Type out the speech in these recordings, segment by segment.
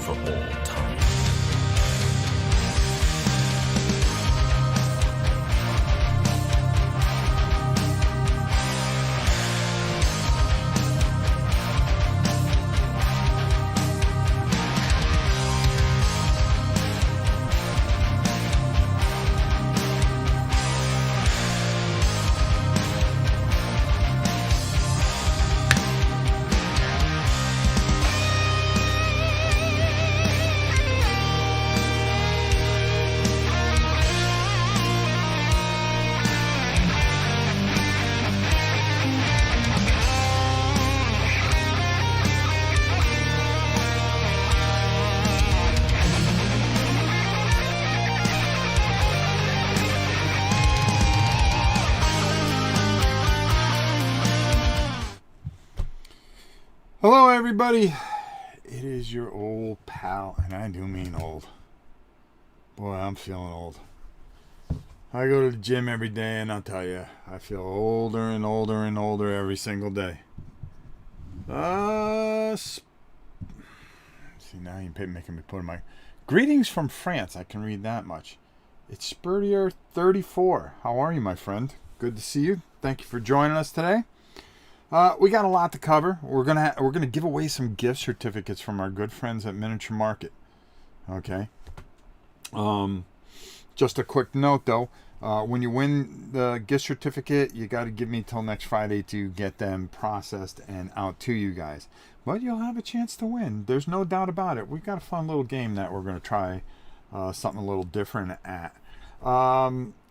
for all time. Hello everybody, it is your old pal, and I do mean old. Boy, I'm feeling old. I go to the gym every day, and I'll tell you, I feel older and older and older every single day. See, now you're making me put in my... Greetings from France, I can read that much. It's Spurtier34. How are you, my friend? Good to see you. Thank you for joining us today. We got a lot to cover. We're gonna give away some gift certificates from our good friends at Miniature Market. Okay. Just a quick note though. When you win the gift certificate, you got to give me till next Friday to get them processed and out to you guys. But you'll have a chance to win. There's no doubt about it. We've got a fun little game that we're gonna try something a little different at.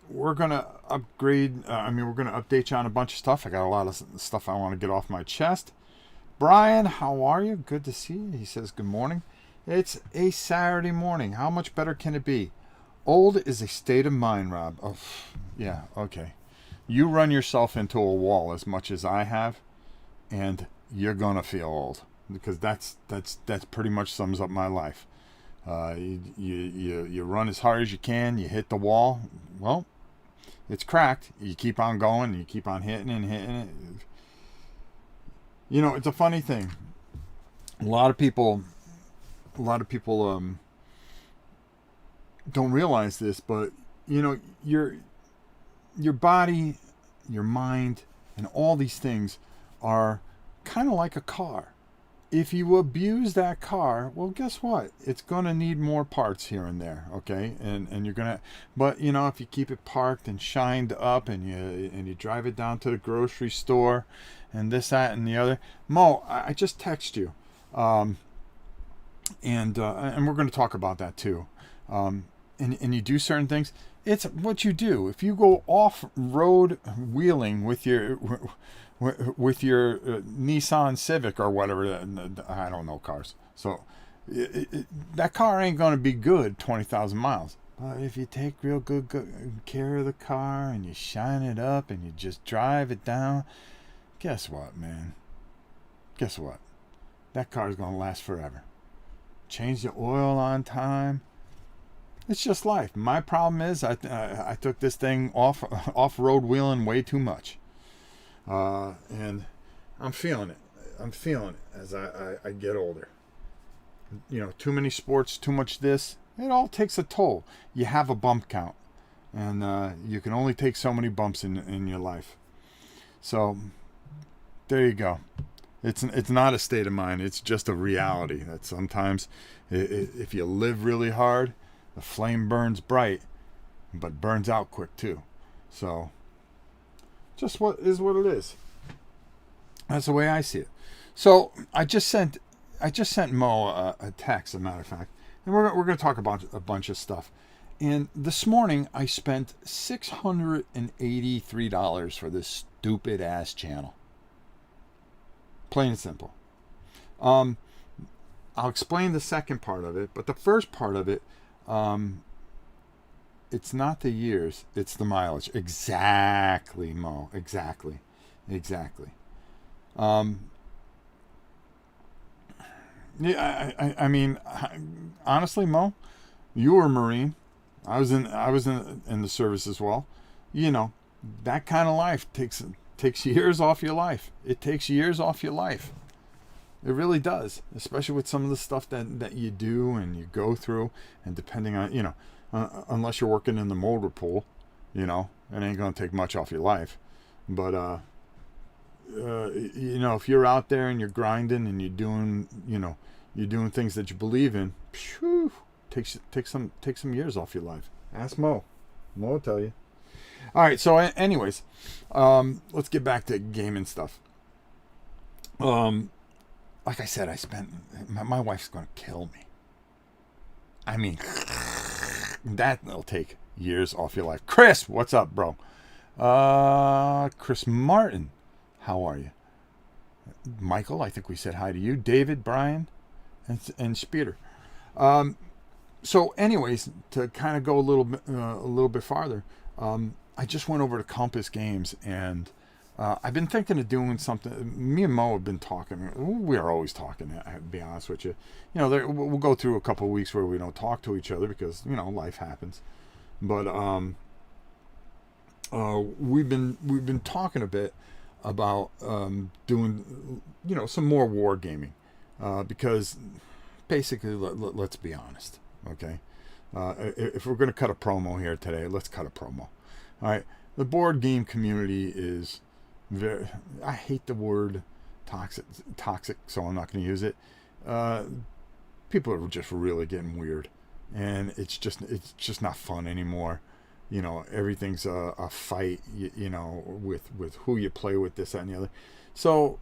We're going to upgrade, we're going to update you on a bunch of stuff. I got a lot of stuff I want to get off my chest. Brian, how are you? Good to see you. He says, good morning. It's a Saturday morning. How much better can it be? Old is a state of mind, Rob. Oh, yeah, okay. You run yourself into a wall as much as I have, and you're going to feel old. Because that's pretty much sums up my life. You run as hard as you can. You hit the wall. Well, it's cracked. You keep on going. You keep on hitting and hitting it. You know, it's a funny thing. A lot of people don't realize this, but you know, your body, your mind, and all these things are kind of like a car. If you abuse that car, well, guess what? It's going to need more parts here and there, okay? And you're going to, but you know, if you keep it parked and shined up and you drive it down to the grocery store and this, that, and the other. Mo, I just text you. And we're going to talk about that too. And you do certain things. It's what you do. If you go off-road wheeling with your Nissan Civic or whatever, I don't know cars. So that car ain't going to be good 20,000 miles. But if you take real good care of the car and you shine it up and you just drive it down, guess what, man? Guess what? That car is going to last forever. Change the oil on time. It's just life. My problem is I took this thing off-road wheeling way too much. And I'm feeling it. I'm feeling it as I get older. You know, too many sports, too much this. It all takes a toll. You have a bump count. And you can only take so many bumps in your life. So, there you go. It's not a state of mind. It's just a reality. That sometimes, if you live really hard, the flame burns bright, but burns out quick too. So, just what it is. That's the way I see it. So I just sent Mo a text, as a matter of fact, and we're going to talk about a bunch of stuff. And this morning I spent $683 for this stupid ass channel. Plain and simple. I'll explain the second part of it, but the first part of it, it's not the years, it's the mileage. Exactly, Mo. Exactly. Yeah, I mean, honestly, Mo, you were a Marine. I was in the service as well. You know, that kind of life takes years off your life. It takes years off your life. It really does, especially with some of the stuff that you do and you go through, and depending on, unless you're working in the motor pool, it ain't going to take much off your life. But, if you're out there and you're grinding and you're doing things that you believe in, phew, take some years off your life. Ask Mo. Mo will tell you. All right, so anyways, let's get back to gaming stuff. Like I said, my wife's going to kill me. I mean, that'll take years off your life. Chris, what's up, bro? Chris Martin, how are you? Michael, I think we said hi to you. David, Brian, and Speeder. So anyways, to kind of go a little bit farther, I just went over to Compass Games, and I've been thinking of doing something. Me and Mo have been talking. We are always talking, to be honest with you. We'll go through a couple of weeks where we don't talk to each other because, life happens. But we've been talking a bit about doing, some more wargaming. Because basically, let's be honest, okay? If we're going to cut a promo here today, let's cut a promo. All right, the board game community is I hate the word toxic, so I'm not going to use it. People are just really getting weird, and it's just not fun anymore. Everything's a fight, with who you play with, this, that, and the other. So,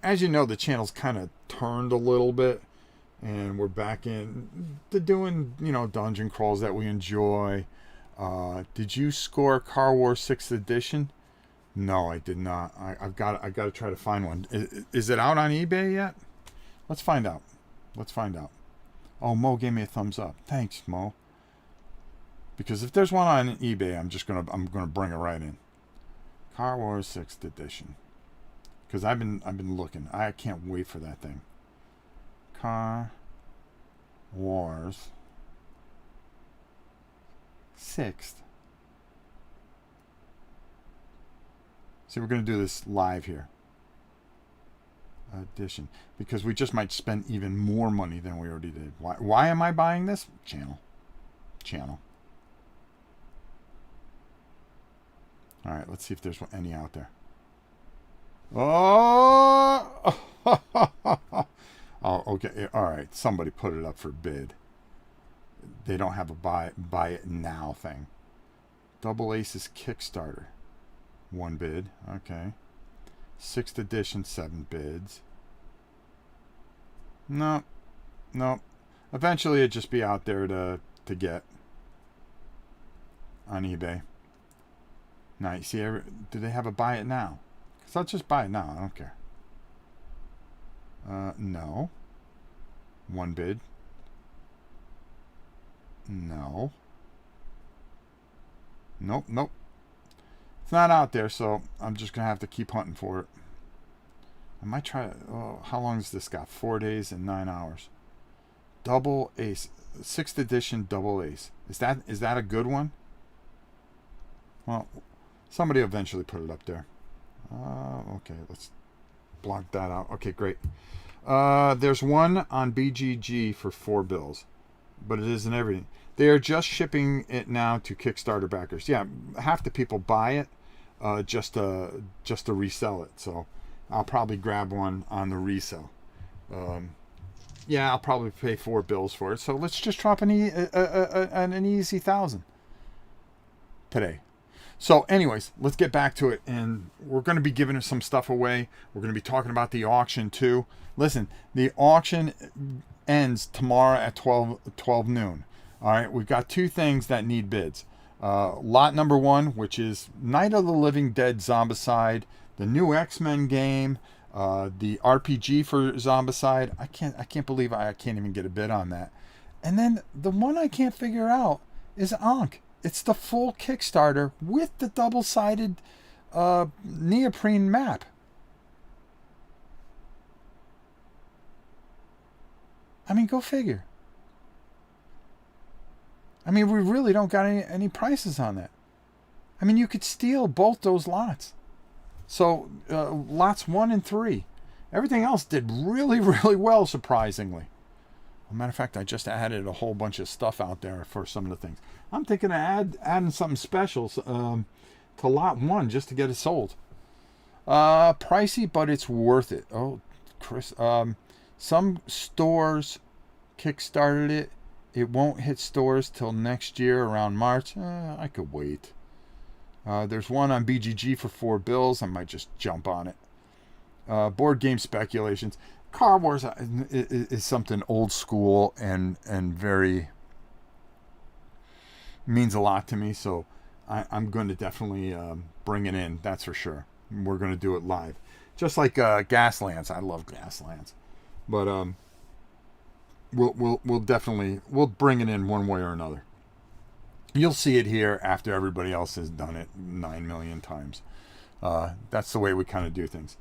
as you know, the channel's kind of turned a little bit, and we're back in to doing, dungeon crawls that we enjoy. Did you score Car Wars 6th edition? No, I did not. I've got to try to find one. Is it out on eBay yet? Let's find out. Oh, Mo gave me a thumbs up. Thanks, Mo. Because if there's one on eBay, I'm gonna bring it right in. Car Wars 6th edition. Because I've been looking. I can't wait for that thing. Car Wars 6th. See, we're going to do this live here. Edition. Because we just might spend even more money than we already did. Why am I buying this? Channel. Alright, let's see if there's any out there. Oh! Oh, okay. Alright, somebody put it up for bid. They don't have a buy it now thing. Double Aces Kickstarter. 1 bid. Okay. 6th edition, 7 bids. No. Eventually it'd just be out there to get on eBay. Now, you see, do they have a buy it now? Because I'll just buy it now. I don't care. No. 1 bid. No. Nope. It's not out there, so I'm just going to have to keep hunting for it. I might try. How long has this got? 4 days and 9 hours. Double Ace. 6th edition Double Ace. Is that a good one? Well, somebody eventually put it up there. Okay, let's block that out. Okay, great. There's one on BGG for $4, but it isn't everything. They are just shipping it now to Kickstarter backers. Yeah, half the people buy it just to resell it. So I'll probably grab one on the resale. Yeah, I'll probably pay $4 for it. So let's just drop an easy 1,000 today. So anyways, let's get back to it. And we're going to be giving some stuff away. We're going to be talking about the auction too. Listen, the auction ends tomorrow at 12 noon. All right, we've got 2 things that need bids. Lot number 1, which is Night of the Living Dead Zombicide, the new X-Men game, the RPG for Zombicide. I can't believe I can't even get a bid on that. And then the one I can't figure out is Ankh. It's the full Kickstarter with the double-sided neoprene map. I mean, go figure. I mean, we really don't got any prices on that. I mean, you could steal both those lots. So, lots 1 and 3. Everything else did really, really well, surprisingly. As a matter of fact, I just added a whole bunch of stuff out there for some of the things. I'm thinking of adding something special to lot 1 just to get it sold. Pricey, but it's worth it. Oh, Chris, some stores kickstarted it. It won't hit stores till next year around March. I could wait. There's one on BGG for $4. I might just jump on it. Board game speculations. Car Wars is something old school and very means a lot to me. So I'm going to definitely bring it in. That's for sure. We're going to do it live, just like Gaslands. I love Gaslands, but we'll definitely bring it in one way or another. You'll see it here after everybody else has done it 9 million times. That's the way we kind of do things.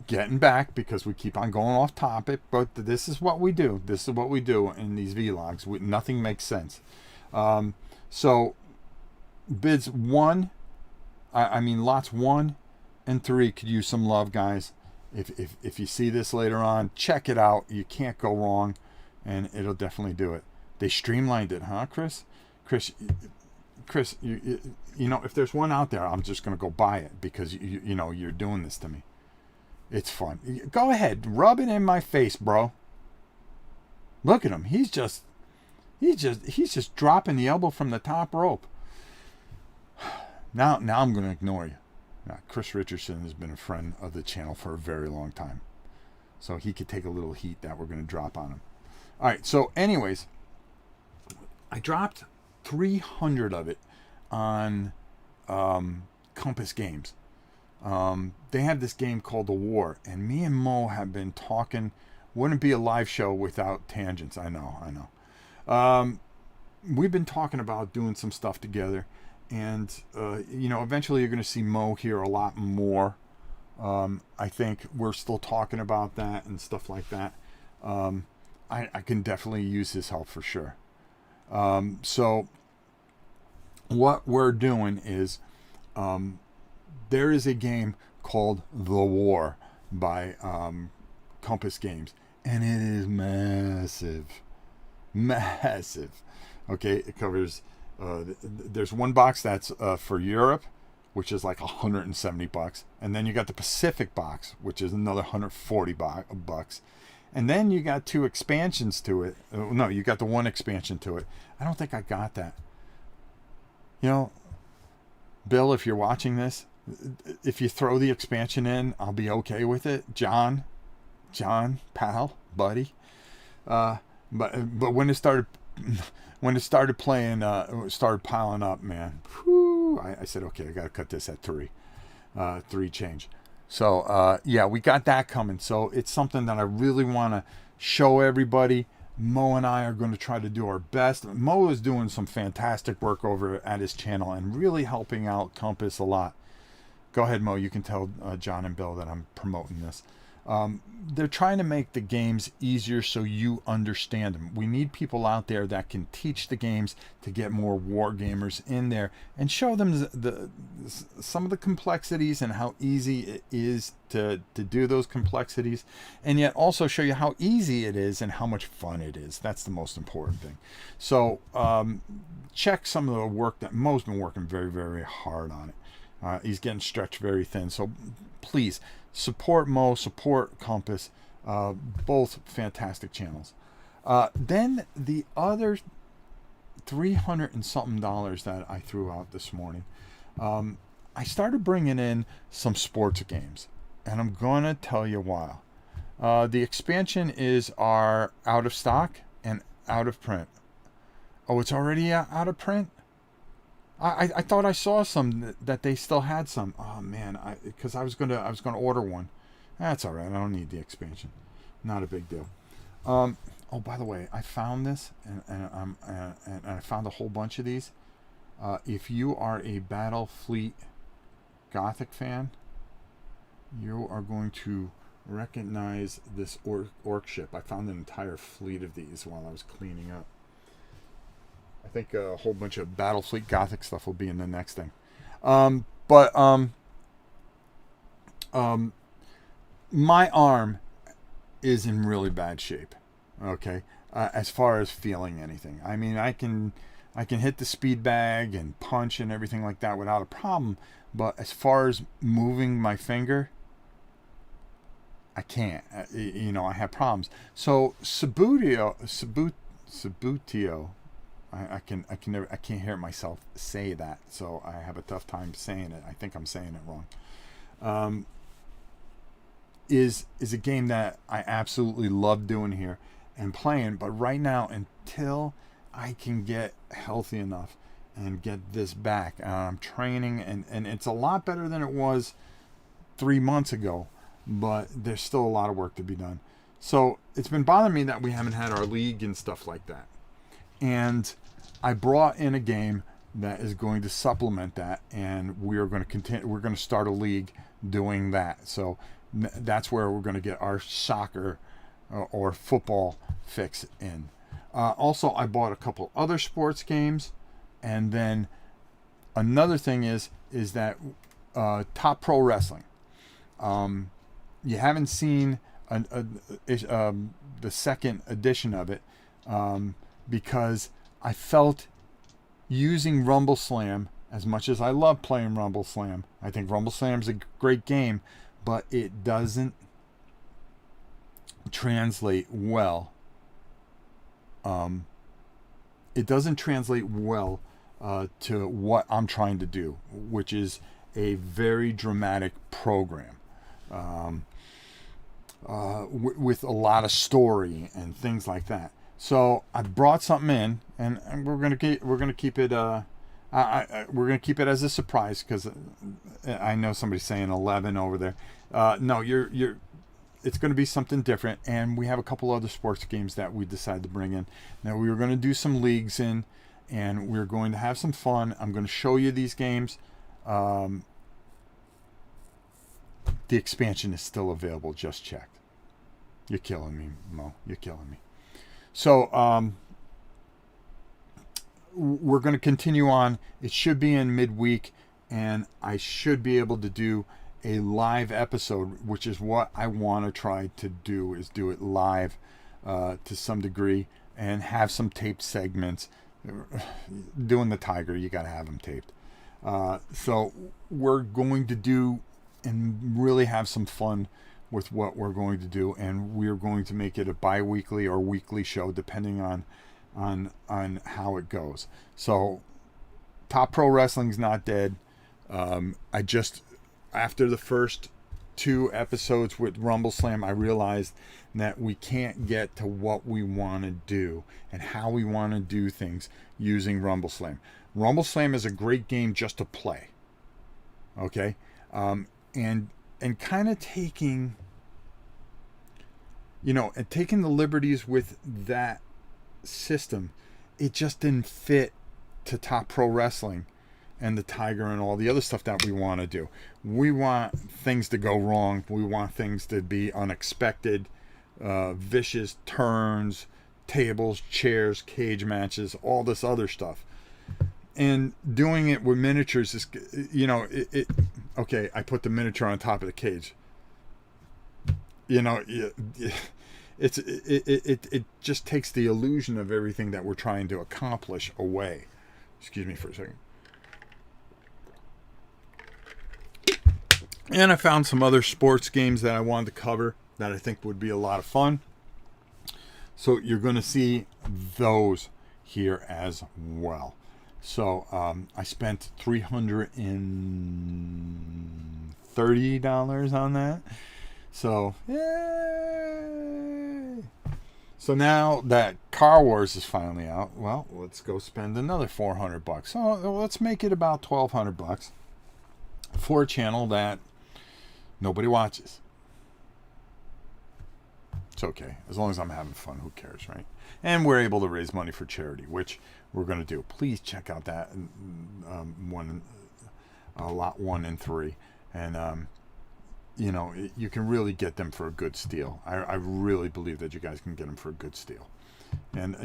Getting back, because we keep on going off topic, but this is what we do. This is what we do in these vlogs. Nothing makes sense. So bids 1, I mean lots 1 and 3 could use some love, guys. If you see this later on, check it out. You can't go wrong, and it'll definitely do it. They streamlined it, huh, Chris? Chris, you know, if there's one out there, I'm just gonna go buy it because you know you're doing this to me. It's fun. Go ahead, rub it in my face, bro. Look at him. He's just dropping the elbow from the top rope. Now I'm gonna ignore you. Now, Chris Richardson has been a friend of the channel for a very long time, so he could take a little heat that we're gonna drop on him. All right. So, anyways, I dropped 300 of it on Compass Games. They have this game called The War, and me and Mo have been talking. Wouldn't be a live show without tangents. I know. We've been talking about doing some stuff together, and you know, eventually you're going to see Mo here a lot more. I think we're still talking about that and stuff like that. I can definitely use his help for sure. So what we're doing is there is a game called The War by Compass Games, and it is massive. Okay, it covers there's one box that's for Europe, which is like $170, and then you got the Pacific box, which is another $140. And then you got 2 expansions to it. No, you got the 1 expansion to it. I don't think I got that. You know, Bill, if you're watching this, if you throw the expansion in, I'll be okay with it. John, pal, buddy. But when it started playing, started piling up, man. Whew, I said, okay, I got to cut this at 3 change. So yeah, we got that coming. So it's something that I really want to show everybody. Mo and I are going to try to do our best. Mo is doing some fantastic work over at his channel and really helping out Compass a lot. Go ahead, Mo. You can tell John and Bill that I'm promoting this. They're trying to make the games easier so you understand them. We need people out there that can teach the games to get more war gamers in there and show them some of the complexities and how easy it is to do those complexities, and yet also show you how easy it is and how much fun it is. That's the most important thing. So check some of the work that Mo's been working very, very hard on it. He's getting stretched very thin. So please support Mo, support Compass. Both fantastic channels. Then the other $300 and something that I threw out this morning, I started bringing in some sports games, and I'm going to tell you why. The expansion are out of stock and out of print. Oh, it's already out of print? I thought I saw some that they still had some. Oh man, because I was gonna order one. That's all right. I don't need the expansion. Not a big deal. Oh, by the way, I found this, and I found a whole bunch of these. If you are a Battlefleet Gothic fan, you are going to recognize this orc ship. I found an entire fleet of these while I was cleaning up. I think a whole bunch of Battlefleet Gothic stuff will be in the next thing. my arm is in really bad shape. Okay, as far as feeling anything, I mean, I can hit the speed bag and punch and everything like that without a problem. But as far as moving my finger, I can't. I have problems. So Sabutio, I can't hear myself say that. So I have a tough time saying it. I think I'm saying it wrong. Is a game that I absolutely love doing here and playing. But right now, until I can get healthy enough and get this back, I'm training, and it's a lot better than it was 3 months ago. But there's still a lot of work to be done. So it's been bothering me that we haven't had our league and stuff like that. And I brought in a game that is going to supplement that, and we are going to continue. We're going to start a league doing that. So that's where we're going to get our soccer or football fix in. Also, I bought a couple other sports games, and then another thing is that Top Pro Wrestling. You haven't seen the second edition of it because I felt using Rumble Slam, as much as I love playing Rumble Slam, I think Rumble Slam is a great game, but it doesn't translate well. It doesn't translate well to what I'm trying to do, which is a very dramatic program. With a lot of story and things like that. So I brought something in, and we're gonna keep it. We're gonna keep it as a surprise because I know somebody's saying 11 over there. No, you're. It's going to be something different, and we have a couple other sports games that we decided to bring in. Now we were going to do some leagues in, and we're going to have some fun. I'm going to show you these games. The expansion is still available. Just checked. You're killing me, Mo. You're killing me. So we're going to continue on. It should be in midweek, and I should be able to do a live episode, which is what I want to try to do, is do it live to some degree and have some taped segments. Doing the Tiger, you got to have them taped. So we're going to do and really have some fun with what we're going to do, and we're going to make it a bi-weekly or weekly show depending on how it goes. So Top Pro Wrestling's not dead. I just, after the first 2 episodes with Rumble Slam, I realized that we can't get to what we want to do and how we want to do things using Rumble Slam. Rumble Slam is a great game just to play. Okay? And kind of taking the liberties with that system, it just didn't fit to Top Pro Wrestling and the Tiger and all the other stuff that we want to do. We want things to go wrong. We want things to be unexpected, vicious turns, tables, chairs, cage matches, all this other stuff. And doing it with miniatures is, okay, I put the miniature on top of the cage. It just takes the illusion of everything that we're trying to accomplish away. Excuse me for a second. And I found some other sports games that I wanted to cover that I think would be a lot of fun. So you're going to see those here as well. So I spent $330 on that. So, yay! So now that Car Wars is finally out, well, let's go spend another $400. So let's make it about $1,200 for a channel that nobody watches. It's okay. As long as I'm having fun, who cares, right? And we're able to raise money for charity, which we're going to do. Please check out that lot 1 and 3. And, you can really get them for a good steal. I really believe that you guys can get them for a good steal. And,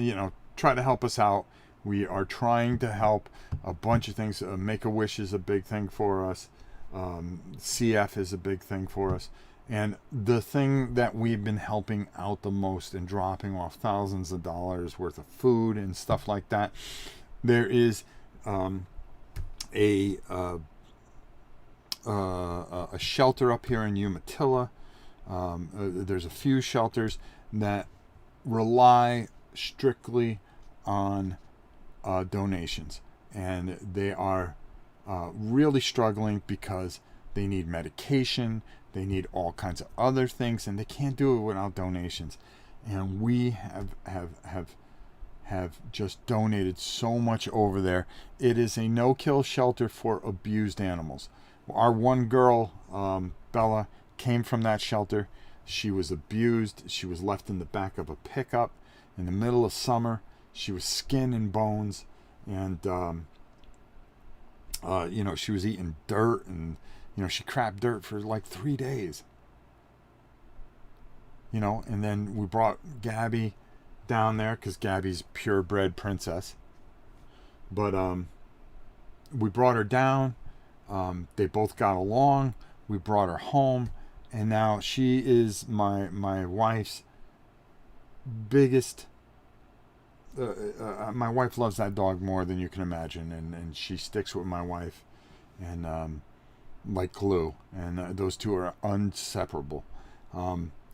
try to help us out. We are trying to help a bunch of things. Make-A-Wish is a big thing for us. CF is a big thing for us. And the thing that we've been helping out the most and dropping off thousands of dollars worth of food and stuff like that, there is a shelter up here in Umatilla. There's a few shelters that rely strictly on donations, and they are really struggling because they need medication, they need all kinds of other things, and they can't do it without donations. And we have just donated so much over there. It is a no-kill shelter for abused animals. Our one girl, Bella, came from that shelter. She was abused. She was left in the back of a pickup in the middle of summer. She was skin and bones, and she was eating dirt, and she crapped dirt for like 3 days. And then we brought Gabby down there because Gabby's purebred princess. But we brought her down. They both got along. We brought her home, and now she is my wife's biggest. My wife loves that dog more than you can imagine, and she sticks with my wife, and like glue, and those two are inseparable.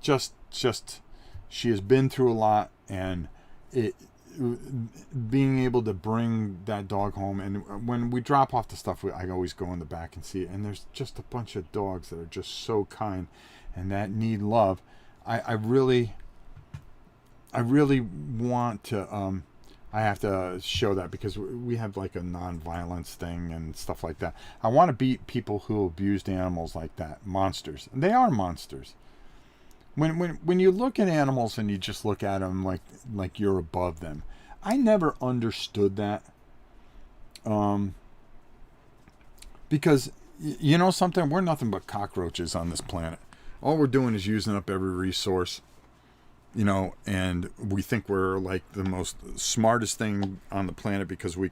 Just she has been through a lot, and being able to bring that dog home, and when we drop off the stuff, I always go in the back and see it, and there's just a bunch of dogs that are just so kind and that need love. I really want to I have to show that, because we have like a non-violence thing and stuff like that. I want to beat people who abused animals like that. Monsters. And they are monsters. When you look at animals and you just look at them like you're above them, I never understood that. Because you know something, we're nothing but cockroaches on this planet. All we're doing is using up every resource, and we think we're like the most smartest thing on the planet because you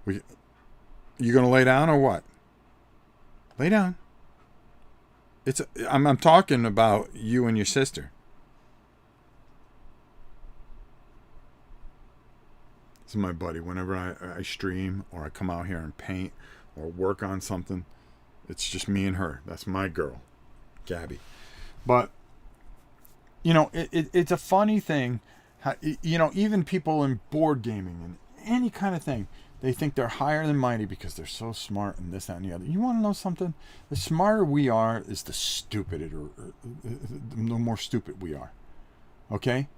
gonna lay down or what? Lay down. I'm talking about you and your sister. This is my buddy. Whenever I stream or I come out here and paint or work on something, it's just me and her. That's my girl, Gabby. But it's a funny thing. How, even people in board gaming and any kind of thing, they think they're higher than mighty because they're so smart and this, that, and the other. You want to know something? The smarter we are is the stupider, the more stupid we are. Okay?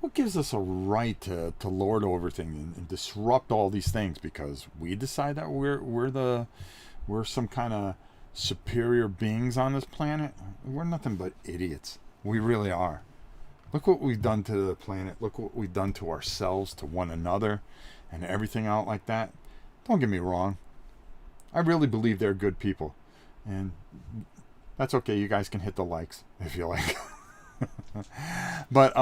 What gives us a right to lord over things and disrupt all these things because we decide that we're some kind of superior beings on this planet? We're nothing but idiots. We really are. Look what we've done to the planet. Look what we've done to ourselves, to one another, and everything out like that. Don't get me wrong. I really believe they're good people. And that's okay. You guys can hit the likes if you like. But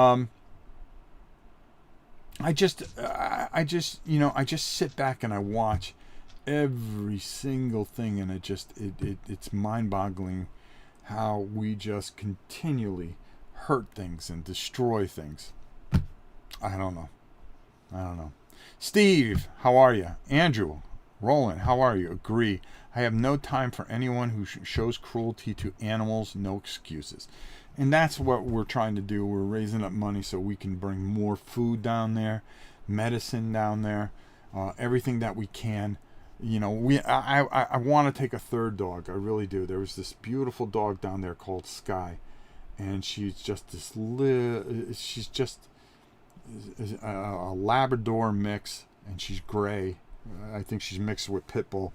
I just sit back and I watch every single thing, and it's mind-boggling how we just continually hurt things and destroy things. I don't know. Steve, how are you? Andrew, Roland, how are you? Agree. I have no time for anyone who shows cruelty to animals. No excuses. And that's what we're trying to do. We're raising up money so we can bring more food down there, medicine down there, everything that we can. I want to take a third dog. I really do. There was this beautiful dog down there called Sky, and she's just she's just a Labrador mix, and she's gray. I think she's mixed with pit bull,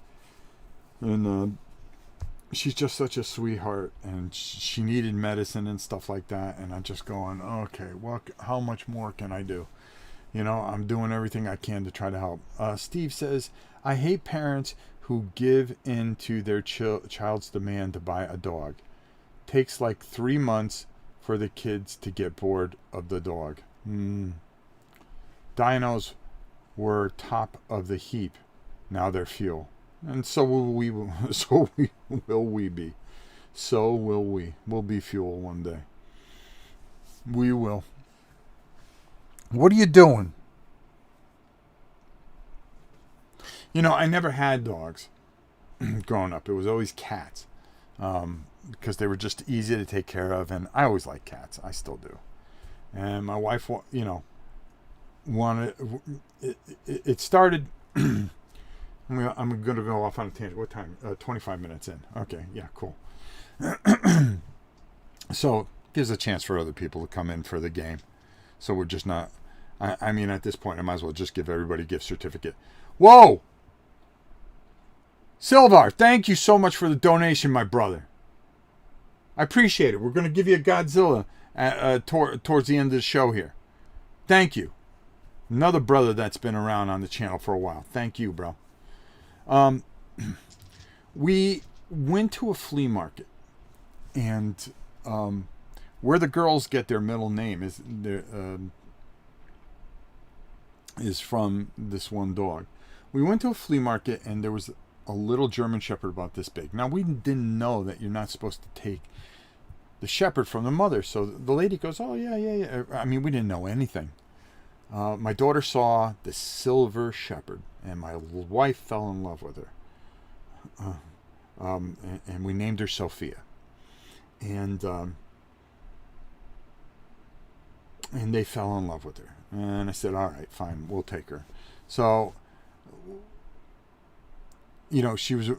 and she's just such a sweetheart, and she needed medicine and stuff like that. And I'm just going, okay, how much more can I do? I'm doing everything I can to try to help. Steve says, I hate parents who give in to their child's demand to buy a dog. Takes like 3 months for the kids to get bored of the dog. Dinos were top of the heap. Now they're fuel. And so will we be. So will we. We'll be fuel one day. We will. What are you doing? I never had dogs growing up. It was always cats. Because they were just easy to take care of, and I always liked cats. I still do. And my wife, wanted. It started. I'm going to go off on a tangent. What time? 25 minutes in. Okay, yeah, cool. So gives a chance for other people to come in for the game. So we're just not. I mean, at this point, I might as well just give everybody a gift certificate. Whoa! Silvar, thank you so much for the donation, my brother. I appreciate it. We're going to give you a Godzilla towards the end of the show here. Thank you. Another brother that's been around on the channel for a while. Thank you, bro. We went to a flea market, and where the girls get their middle name is from this one dog. We went to a flea market, and there was a little German Shepherd about this big. Now, we didn't know that you're not supposed to take the Shepherd from the mother. So the lady goes, oh, yeah. I mean, we didn't know anything. My daughter saw the silver Shepherd, and my wife fell in love with her. And we named her Sophia. And they fell in love with her. And I said, all right, fine, we'll take her. So, she was...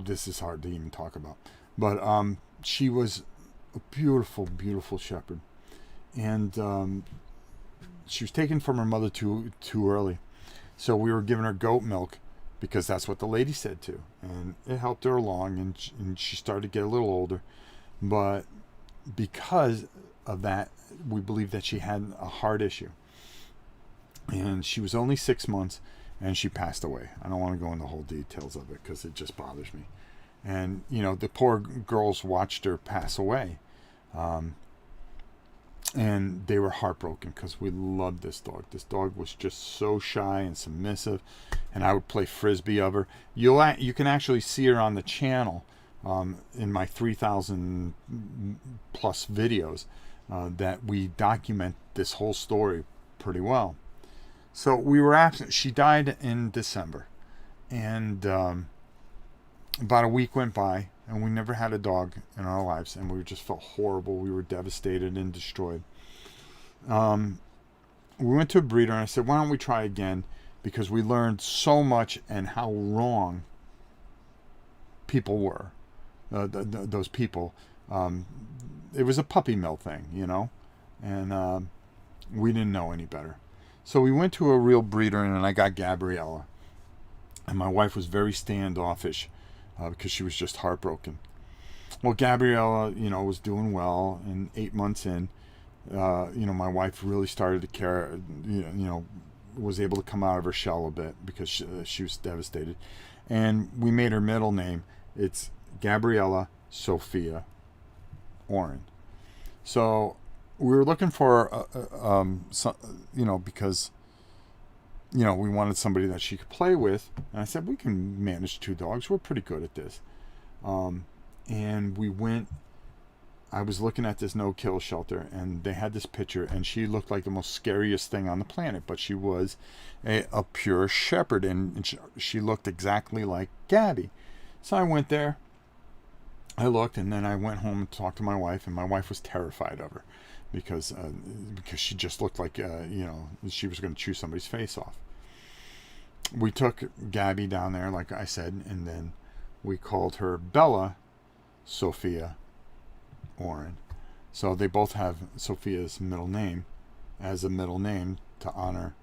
This is hard to even talk about. But she was a beautiful, beautiful Shepherd. And she was taken from her mother too early. So we were giving her goat milk because that's what the lady said to. And it helped her along, and she started to get a little older. But because of that, we believe that she had a heart issue. And she was only 6 months, and she passed away. I don't want to go into the whole details of it because it just bothers me. And, the poor girls watched her pass away. And they were heartbroken because we loved this dog. This dog was just so shy and submissive, and I would play frisbee of her. You can actually see her on the channel in my 3,000 plus videos that we document this whole story pretty well. So we were absent. She died in December, and about a week went by, and we never had a dog in our lives, and we just felt horrible. We were devastated and destroyed. We went to a breeder, and I said, why don't we try again? Because we learned so much and how wrong people were. Those people. It was a puppy mill thing, and we didn't know any better. So we went to a real breeder, and I got Gabriella. And my wife was very standoffish because she was just heartbroken. Well, Gabriella, was doing well, and 8 months in, my wife really started to care, was able to come out of her shell a bit because she was devastated. And we made her middle name. It's Gabriella Sophia Oren. So we were looking for, because, we wanted somebody that she could play with. And I said, we can manage 2 dogs. We're pretty good at this. And we went, I was looking at this no-kill shelter, and they had this picture, and she looked like the most scariest thing on the planet, but she was a pure Shepherd, and she looked exactly like Gabby. So I went there, I looked, and then I went home and talked to my wife, and my wife was terrified of her because she just looked like, she was going to chew somebody's face off. We took Gabby down there, like I said, and then we called her Bella Sophia Oren. So they both have Sophia's middle name as a middle name to honor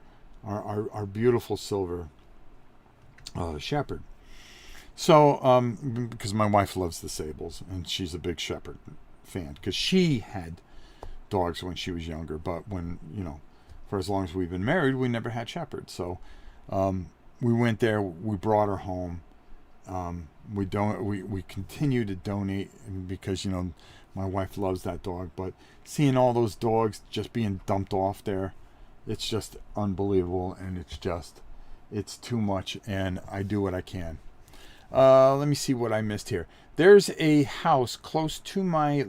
our beautiful silver Shepherd. So, because my wife loves the Sables, and she's a big Shepherd fan, because she had dogs when she was younger, but when, for as long as we've been married, we never had Shepherds. So, we went there, we brought her home. We continue to donate because, my wife loves that dog, but seeing all those dogs just being dumped off there, it's just unbelievable, and it's too much, and I do what I can. Let me see what I missed here. There's a house close to my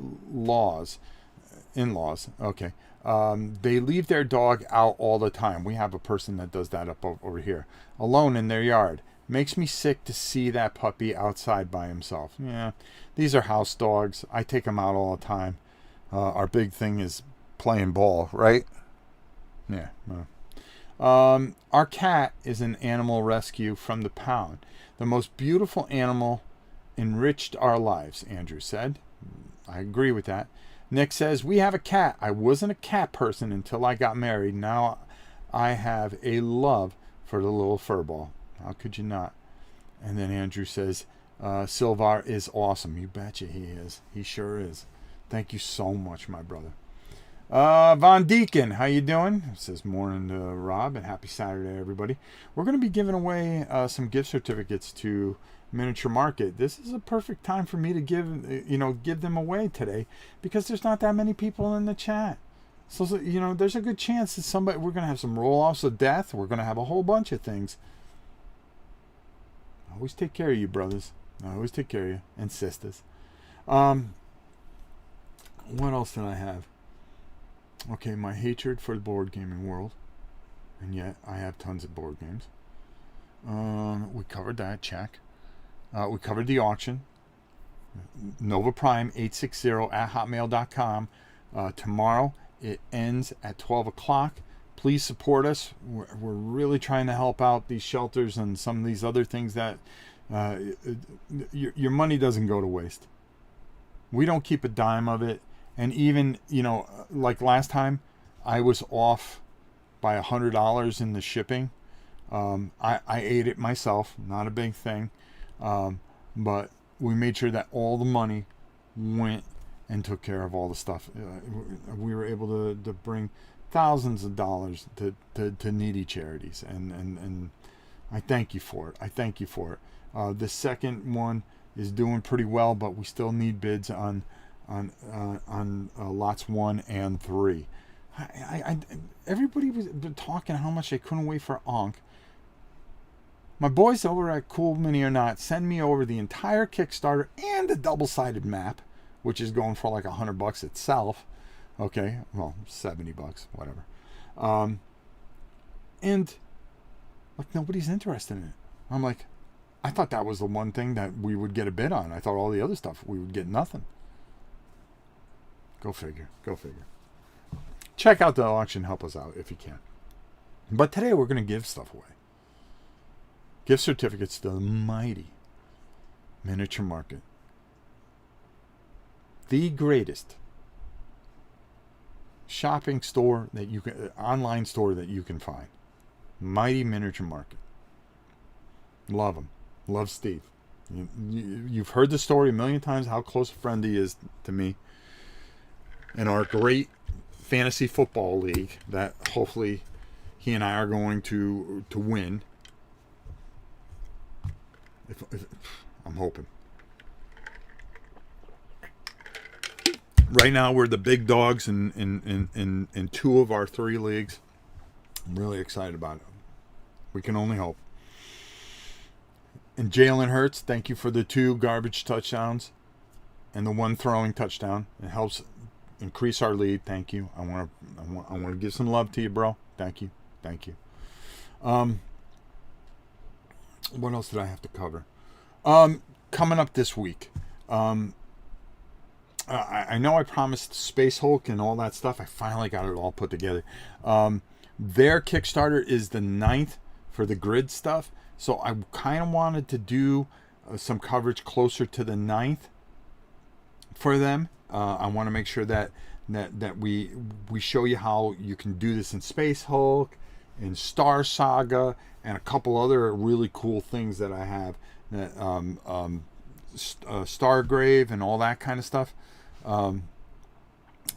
in-laws. Okay. They leave their dog out all the time. We have a person that does that up over here, alone in their yard. Makes me sick to see that puppy outside by himself. Yeah, these are house dogs. I take them out all the time. Our big thing is playing ball, right? Yeah. Our cat is an animal rescue from the pound. The most beautiful animal enriched our lives, Andrew said. I agree with that. Nick says, we have a cat. I wasn't a cat person until I got married. Now I have a love for the little furball. How could you not? And then Andrew says, Silvar is awesome. You betcha he is. He sure is. Thank you so much, my brother. Von Deacon, how you doing? It says morning to Rob, and happy Saturday, everybody. We're going to be giving away some gift certificates to Miniature Market. This is a perfect time for me to give them away today, because there's not that many people in the chat. So there's a good chance that we're going to have some roll-offs of death. We're going to have a whole bunch of things. I always take care of you, brothers. I always take care of you, and sisters. What else did I have? Okay, my hatred for the board gaming world, and yet I have tons of board games. We covered that, check. We covered the auction. Nova Prime 860 at hotmail.com. Tomorrow it ends at 12 o'clock. Please support us. We're really trying to help out these shelters and some of these other things that your money doesn't go to waste. We don't keep a dime of it. And even, like last time, I was off by $100 in the shipping. I ate it myself, not a big thing. But we made sure that all the money went and took care of all the stuff. We were able to bring thousands of dollars to needy charities. And I thank you for it. I thank you for it. The second one is doing pretty well, but we still need bids on lots 1 and 3. Everybody was talking how much they couldn't wait for Ankh. My boys over at Cool Mini or Not send me over the entire Kickstarter and the double-sided map, which is going for like $100 itself. Okay, well, $70, whatever. And like nobody's interested in it. I'm like, I thought that was the one thing that we would get a bid on. I thought all the other stuff we would get nothing. Go figure. Go figure. Check out the auction. Help us out if you can. But today we're going to give stuff away. Gift certificates to the mighty Miniature Market. The greatest shopping store that you can, online store that you can find. Mighty Miniature Market. Love them. Love Steve. You've heard the story a million times how close a friend he is to me. And our great fantasy football league that hopefully he and I are going to win. If I'm hoping. Right now we're the big dogs in 2 of our 3 leagues. I'm really excited about it. We can only hope. And Jalen Hurts, thank you for the 2 garbage touchdowns and the 1 throwing touchdown. It helps increase our lead. Thank you. I want to give some love to you, bro. Thank you. Thank you. What else did I have to cover? Coming up this week. I know I promised Space Hulk and all that stuff. I finally got it all put together. Their Kickstarter is the 9th for the grid stuff. So I kind of wanted to do some coverage closer to the 9th for them. I want to make sure that we show you how you can do this in Space Hulk, in Star Saga, and a couple other really cool things that I have. That Stargrave and all that kind of stuff. I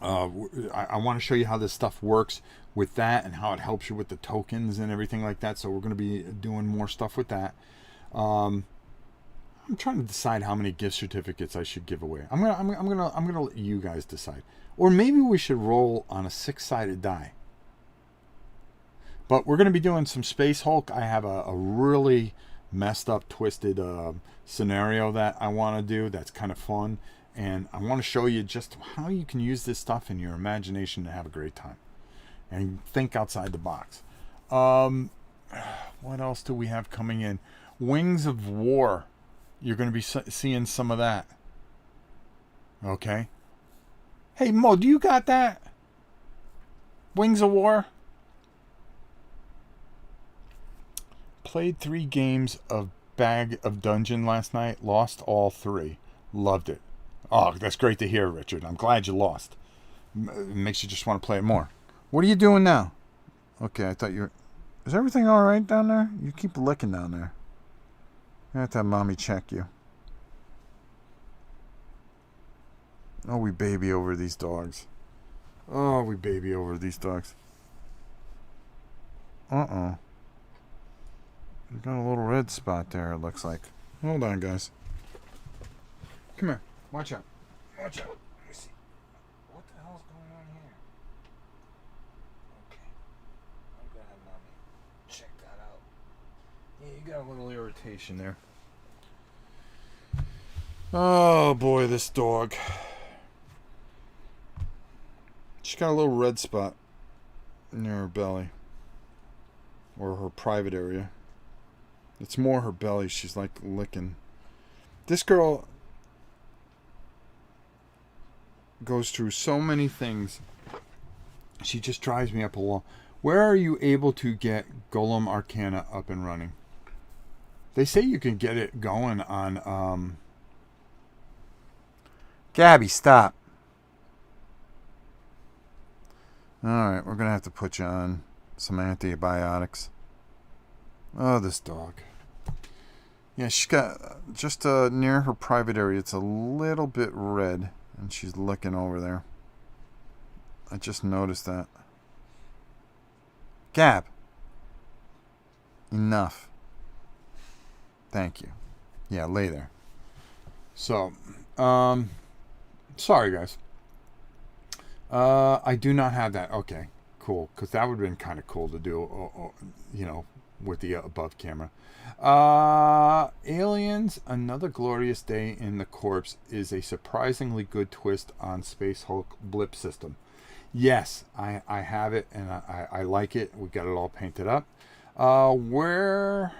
want to show you how this stuff works with that and how it helps you with the tokens and everything like that. So we're going to be doing more stuff with that. I'm trying to decide how many gift certificates I should give away. I'm gonna let you guys decide. Or maybe we should roll on a 6-sided die. But we're going to be doing some Space Hulk. I have a really messed up, twisted scenario that I want to do that's kind of fun. And I want to show you just how you can use this stuff in your imagination to have a great time and think outside the box. What else do we have coming in? Wings of War. You're going to be seeing some of that. Okay. Hey, Mo, do you got that? Wings of War? Played 3 games of Bag of Dungeon last night. Lost all 3. Loved it. Oh, that's great to hear, Richard. I'm glad you lost. It makes you just want to play it more. What are you doing now? Okay, I thought you were... Is everything all right down there? You keep licking down there. I have to have Mommy check you. Oh, we baby over these dogs. Oh, we baby over these dogs. Uh-oh. You got a little red spot there, it looks like. Hold on, guys. Come here. Watch out. Watch out. Let me see. What the hell's going on here? Okay. I'm going to have Mommy check that out. Yeah, you got a little irritation there. Oh, boy, this dog. She's got a little red spot near her belly. Or her private area. It's more her belly. She's like licking. This girl goes through so many things. She just drives me up a wall. Where are you able to get Golem Arcana up and running? They say you can get it going on... Gabby, stop. Alright, we're going to have to put you on some antibiotics. Oh, this dog. Yeah, she's got just near her private area. It's a little bit red, and she's looking over there. I just noticed that. Gab. Enough. Thank you. Yeah, lay there. So, sorry, guys. I do not have that. Okay, cool. Because that would have been kind of cool to do, you know, with the above camera. Aliens, Another Glorious Day in the Corpse is a surprisingly good twist on Space Hulk blip system. Yes, I have it, and I like it. We got it all painted up. Where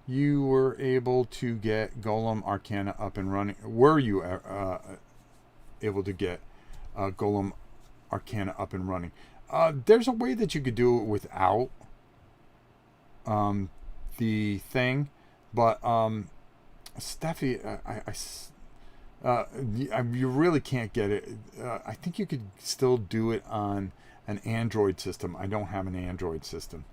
you were able to get Golem Arcana up and running? Were you able to get Golem Arcana up and running? There's a way that you could do it without the thing, but Steffi, you really can't get it. I think you could still do it on an Android system. I don't have an Android system.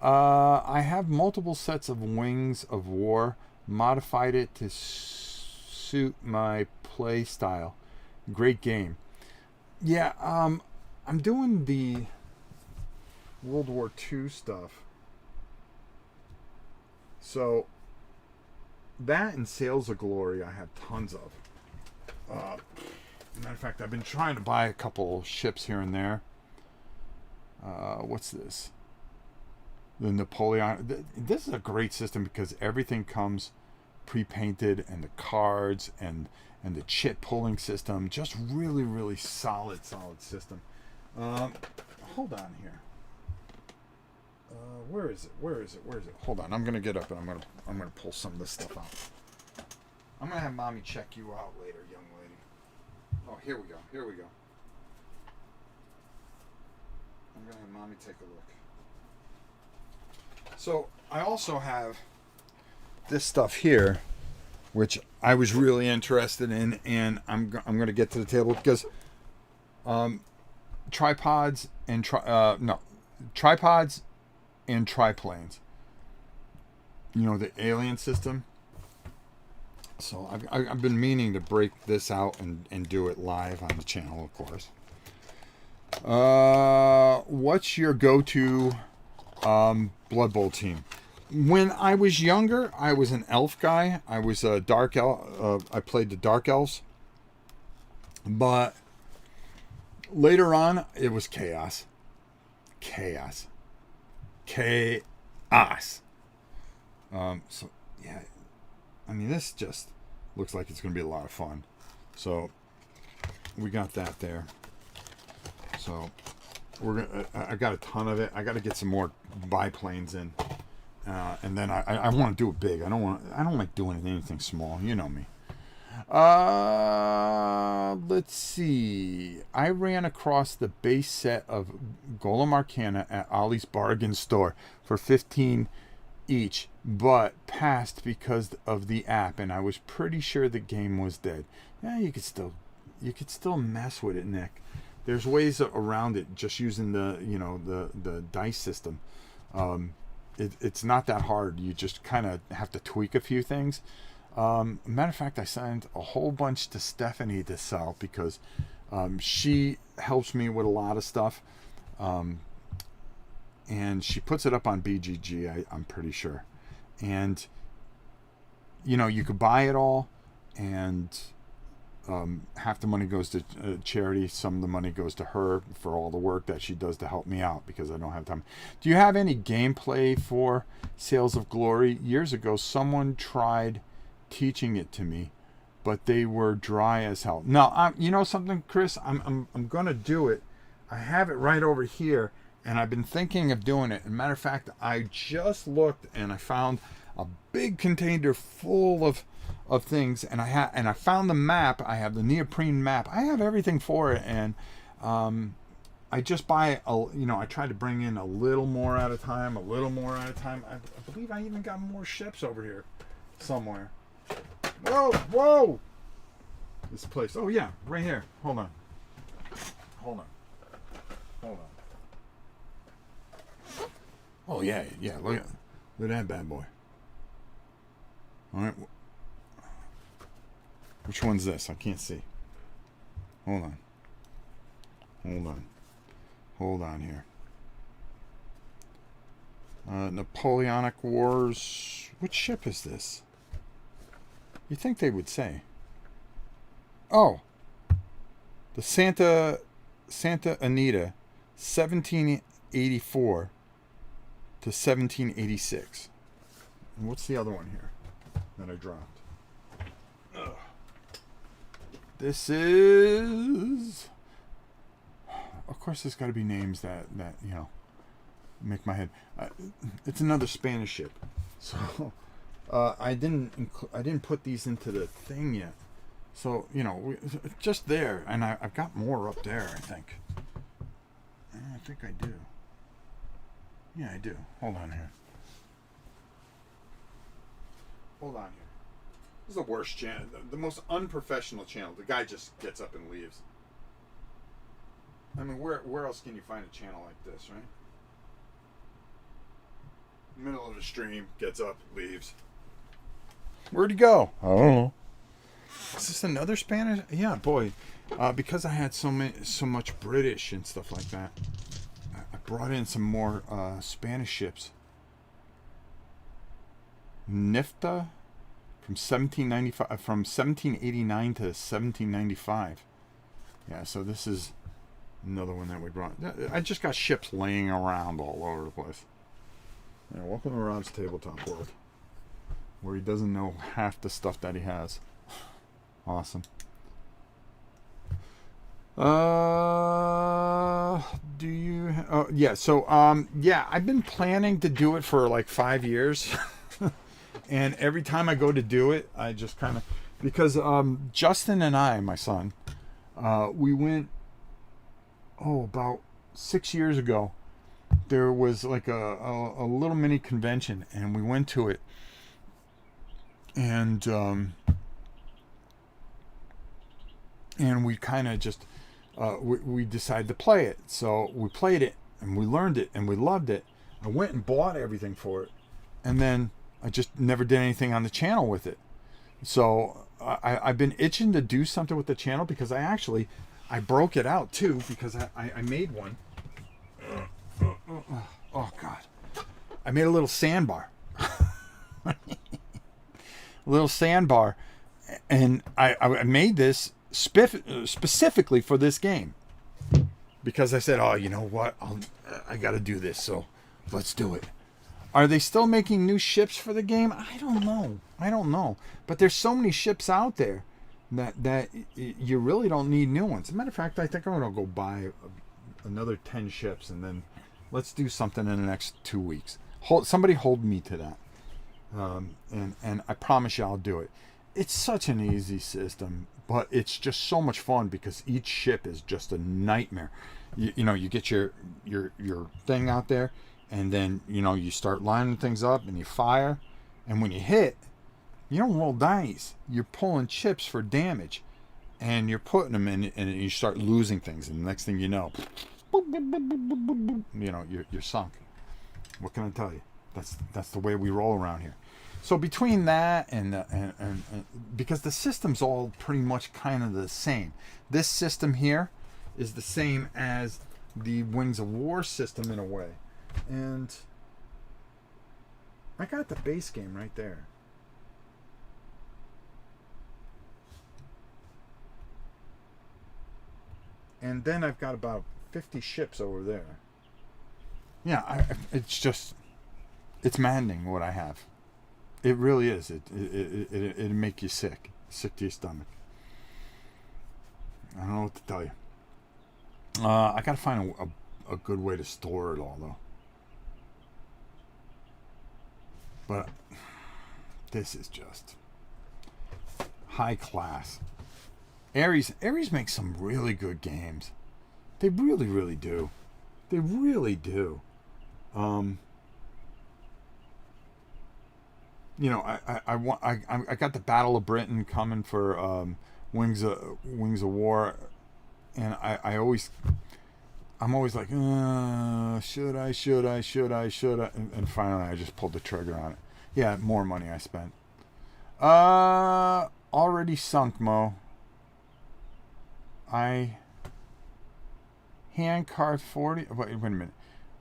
I have multiple sets of Wings of War, modified it to suit my play style. Great game. Yeah, I'm doing the World War II stuff. So, that and Sails of Glory I have tons of. Matter of fact, I've been trying to buy a couple ships here and there. What's this? The Napoleonic. This is a great system because everything comes pre-painted, and the cards and the chit pulling system. Just really, really solid system. Hold on here. Where is it? Hold on. I'm gonna get up and I'm gonna pull some of this stuff out. I'm gonna have Mommy check you out later, young lady. Oh, here we go. I'm gonna have Mommy take a look. So I also have this stuff here, which I was really interested in, and I'm gonna get to the table because tripods and tripods and triplanes. You know, the alien system. So I've been meaning to break this out and do it live on the channel, of course. What's your go-to Blood Bowl team? When I was younger, I was an elf guy. I was a dark elf. I played the dark elves. But later on, it was chaos. So yeah, I mean, this just looks like it's going to be a lot of fun. So we got that there. So I got a ton of it. I got to get some more biplanes in, and then I want to do it big. I don't like doing anything small. You know me. Let's see. I ran across the base set of Golem Arcana at Ollie's Bargain Store for $15 each, but passed because of the app, and I was pretty sure the game was dead. Yeah, you could still mess with it, Nick. There's ways around it just using the dice system. It's not that hard. You just kind of have to tweak a few things. Matter of fact, I sent a whole bunch to Stephanie to sell because she helps me with a lot of stuff. And she puts it up on BGG, I'm pretty sure. And, you could buy it all, and half the money goes to charity. Some of the money goes to her for all the work that she does to help me out because I don't have time. Do you have any gameplay for Sales of Glory? Years ago, someone tried teaching it to me, but they were dry as hell. No, you know something, Chris? I'm gonna do it. I have it right over here, and I've been thinking of doing it. As a matter of fact, I just looked and I found a big container full of things, and I found the map. I have the neoprene map. I have everything for it, and I just buy I try to bring in a little more at a time. I believe I even got more ships over here somewhere. Whoa! This place. Oh yeah, right here. Hold on. Oh yeah. Look at that bad boy. All right. Which one's this? I can't see. Hold on here. Napoleonic Wars. Which ship is this? You think they would say? Oh, the Santa Anita, 1784 to 1786. And what's the other one here that I dropped? Ugh. This is, of course, there's got to be names that make my head. It's another Spanish ship, so. I didn't put these into the thing yet, so just there, and I've got more up there. I think I do. Yeah, I do. Hold on here. This is the worst channel, the most unprofessional channel. The guy just gets up and leaves. I mean, where else can you find a channel like this, right? Middle of the stream, gets up, leaves. Where'd he go? I don't know. Is this another Spanish? Yeah, boy. Because I had so much British and stuff like that, I brought in some more Spanish ships. Nifta from 1789 to 1795. Yeah, so this is another one that we brought. I just got ships laying around all over the place. Yeah, welcome to Rob's Tabletop World, where he doesn't know half the stuff that he has. Awesome. Do you? Yeah. So, yeah, I've been planning to do it for like 5 years, and every time I go to do it, I just kind of, because Justin and I, my son, we went about 6 years ago. There was like a little mini convention, and we went to it, and we kind of just we decided to play it. So we played it, and we learned it, and we loved it. I went and bought everything for it, and then I just never did anything on the channel with it. So I've been itching to do something with the channel, because I broke it out too, because I made one. Oh God! I made a little sandbar, and I made this specifically for this game, because I said, oh, you know what? I got to do this, so let's do it. Are they still making new ships for the game? I don't know. I don't know. But there's so many ships out there that you really don't need new ones. As a matter of fact, I think I'm going to go buy another 10 ships, and then let's do something in the next 2 weeks. Somebody hold me to that. And I promise you I'll do it. It's such an easy system, but it's just so much fun because each ship is just a nightmare. You know, you get your thing out there, and then, you know, you start lining things up and you fire, and when you hit, you don't roll dice. You're pulling chips for damage, and you're putting them in, and you start losing things, and the next thing you know, you know, you're sunk. What can I tell you? That's the way we roll around here. So between that and because the system's all pretty much kind of the same. This system here is the same as the Wings of War system in a way. And I got the base game right there. And then I've got about 50 ships over there. Yeah, it's maddening what I have. It really is. It'll make you sick to your stomach. I don't know what to tell you. I gotta find a good way to store it all, though. But this is just high class. Ares makes some really good games. They really, really do. They really do. You know, I got the Battle of Britain coming for Wings of War, and I'm always like, should I? And finally, I just pulled the trigger on it. Yeah, more money I spent. Already sunk, Mo. I hand carved 40. Wait a minute.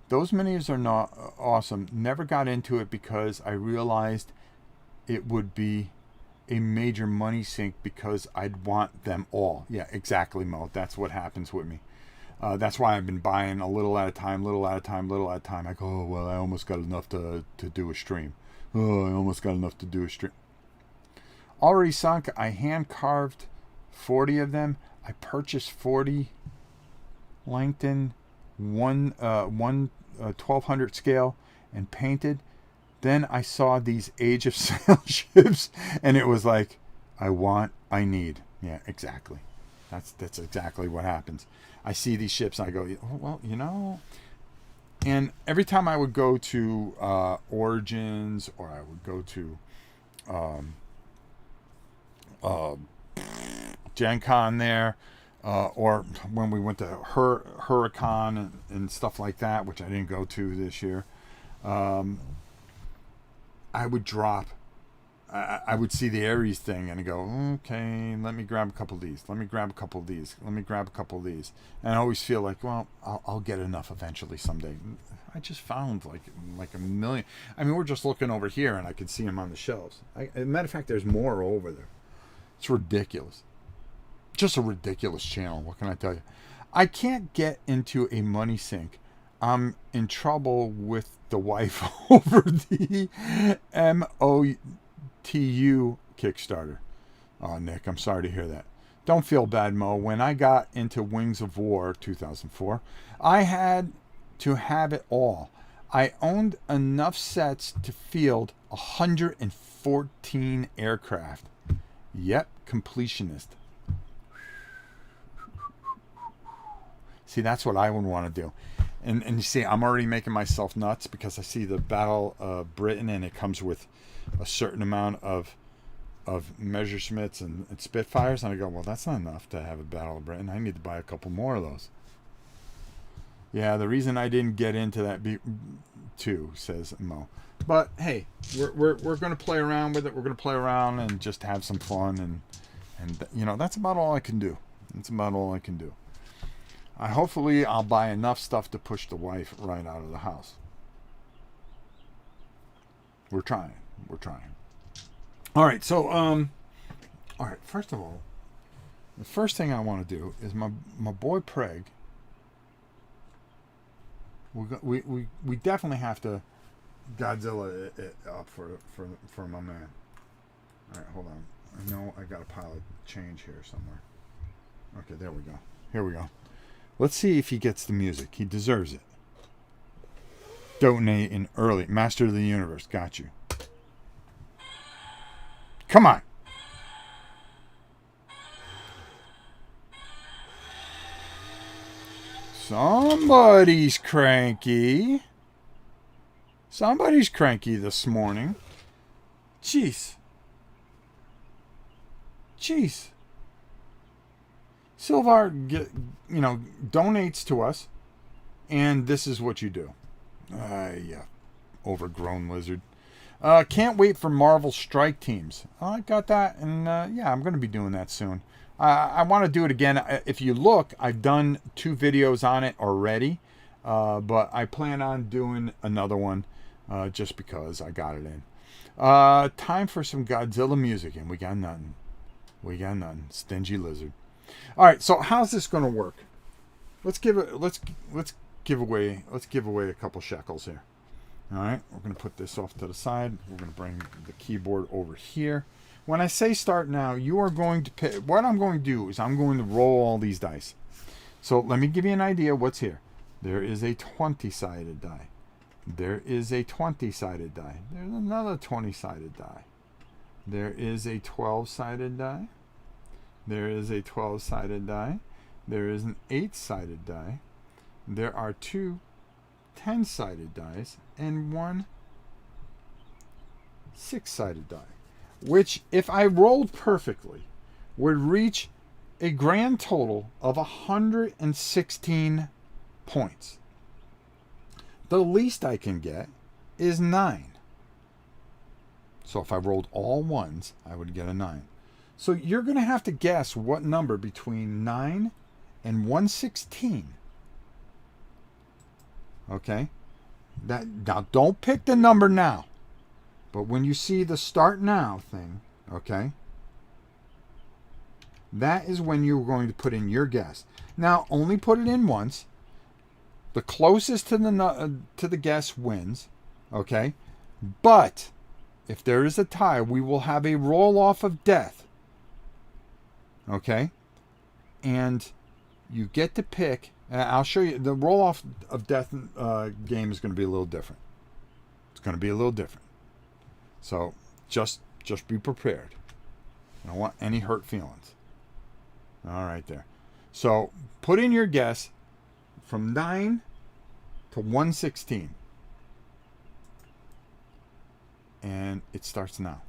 Those minis are not awesome. Never got into it because I realized it would be a major money sink because I'd want them all. Yeah, exactly, Mo. That's what happens with me. That's why I've been buying a little at a time. I go, oh, well, I almost got enough to do a stream. Already sunk. I hand carved 40 of them. I purchased 40 Langton 1200 scale and painted. Then I saw these Age of Sail ships, and it was like, I need. Yeah, exactly. That's exactly what happens. I see these ships, and I go, oh, well, you know. And every time I would go to Origins, or I would go to Gen Con there, or when we went to Huracan and stuff like that, which I didn't go to this year, I would drop. I would see the Ares thing and I go, okay, let me grab a couple of these. And I always feel like, well, I'll get enough eventually someday. I just found like a million. I mean, we're just looking over here and I can see them on the shelves. As a matter of fact, there's more over there. It's ridiculous. Just a ridiculous channel. What can I tell you? I can't get into a money sink. I'm in trouble with the wife over the MOTU Kickstarter. Oh, Nick, I'm sorry to hear that. Don't feel bad, Mo. When I got into Wings of War 2004, I had to have it all. I owned enough sets to field 114 aircraft. Yep, completionist. See, that's what I would want to do. And you see, I'm already making myself nuts because I see the Battle of Britain and it comes with a certain amount of Messerschmitts and Spitfires. And I go, well, that's not enough to have a Battle of Britain. I need to buy a couple more of those. Yeah, the reason I didn't get into that too, says Mo. But hey, we're going to play around with it. We're going to play around and just have some fun. And you know, that's about all I can do. Hopefully I'll buy enough stuff to push the wife right out of the house. We're trying. All right, so all right, first of all, the first thing I want to do is my boy Preg. We definitely have to Godzilla up for my man. All right, hold on. I know I got a pile of change here somewhere. Okay, there we go. Here we go. Let's see if he gets the music. He deserves it. Donate in early. Master of the Universe. Got you. Come on. Somebody's cranky. Somebody's cranky this morning. Jeez. Silvar, donates to us, and this is what you do. Yeah, overgrown lizard. Can't wait for Marvel Strike Teams. I got that, and yeah, I'm going to be doing that soon. I want to do it again. If you look, I've done 2 videos on it already, but I plan on doing another one just because I got it in. Time for some Godzilla music, and we got nothing. Stingy lizard. All right, so how's this going to work? Let's give away a couple shekels here. All right, we're going to put this off to the side. We're going to bring the keyboard over here. When I say start now, you are going to pick. What I'm going to do is I'm going to roll all these dice. So let me give you an idea what's here. There is a 20-sided die. There is a 20-sided die. There's another 20-sided die. There is a 12-sided die. There is a 12-sided die. There is an 8-sided die. There are 2 10-sided dice and 1 6-sided die, which, if I rolled perfectly, would reach a grand total of 116 points. The least I can get is 9. So if I rolled all ones, I would get a 9. So you're going to have to guess what number between 9 and 116. Okay? Now don't pick the number now. But when you see the start now thing, okay? That is when you're going to put in your guess. Now, only put it in once. The closest to the guess wins, okay? But if there is a tie, we will have a roll-off of death. Okay? And you get to pick. I'll show you. The roll-off of death game is going to be a little different. It's going to be a little different. So just be prepared. I don't want any hurt feelings. All right there. So put in your guess from 9 to 116. And it starts now.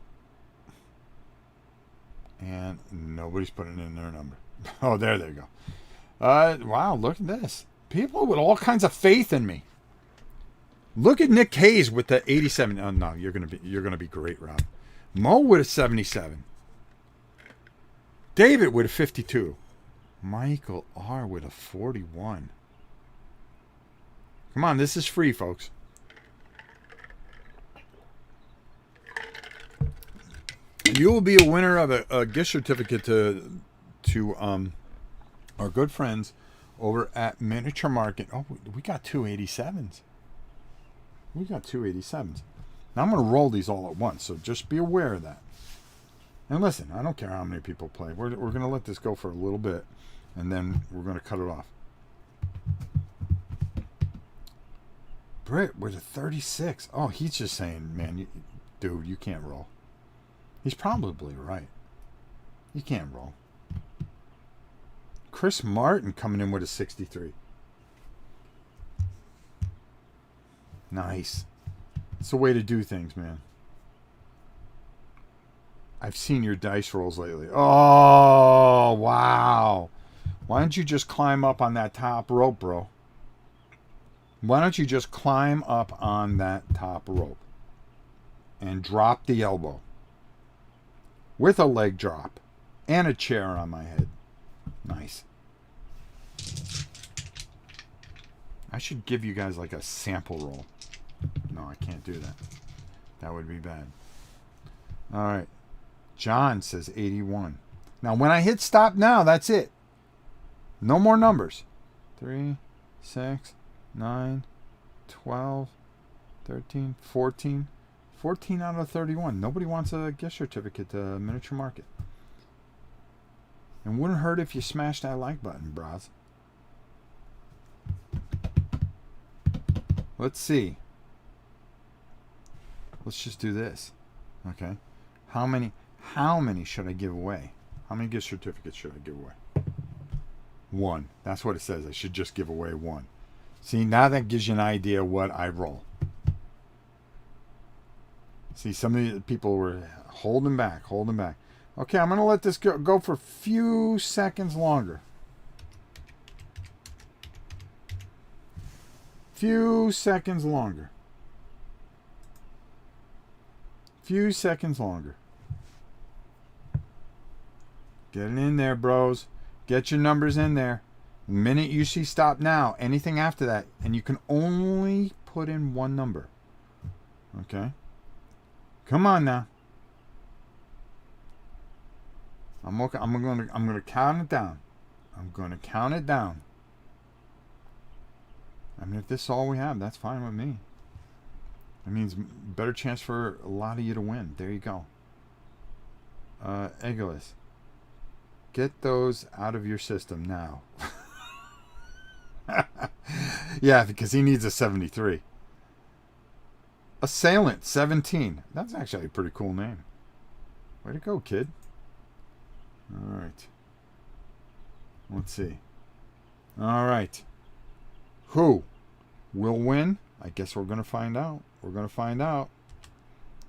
And nobody's putting in their number. Oh, there they go. Wow, look at this. People with all kinds of faith in me. Look at Nick Hayes with the 87. Oh no, you're gonna be great, Rob. Mo with a 77. David with a 52. Michael R with a 41. Come on, this is free, folks. You will be a winner of a gift certificate to our good friends over at Miniature Market. Oh, we got 287s. We got 287s. Now I'm going to roll these all at once, so just be aware of that. And listen, I don't care how many people play. We're going to let this go for a little bit, and then we're going to cut it off. Britt with a 36. Oh, he's just saying, man, dude, you can't roll. He's probably right. You can't roll. Chris Martin coming in with a 63. Nice. It's the way to do things, man. I've seen your dice rolls lately. Oh, wow. Why don't you just climb up on that top rope, bro? Why don't you just climb up on that top rope and drop the elbow with a leg drop and a chair on my head? Nice. I should give you guys like a sample roll. No, I can't do that. That would be bad. All right. John says 81. Now, when I hit stop now, that's it. No more numbers. 3, 6, 9, 12, 13, 14. 14 out of 31. Nobody wants a gift certificate to Miniature Market. And wouldn't hurt if you smashed that like button, bros. Let's see. Let's just do this. Okay. How many should I give away? How many gift certificates should I give away? 1. That's what it says. I should just give away 1. See, now that gives you an idea what I roll. See, some of the people were holding back. Okay, I'm going to let this go for a few seconds longer. Few seconds longer. Get it in there, bros. Get your numbers in there. The minute you see stop now, anything after that, and you can only put in 1 number. Okay? Come on now. I'm going to count it down. I mean, if this is all we have, that's fine with me. It means better chance for a lot of you to win. There you go. Eggless. Get those out of your system now. Yeah, because he needs a 73. Assailant, 17. That's actually a pretty cool name. Way to go, kid. All right. Let's see. All right. Who will win? I guess we're going to find out.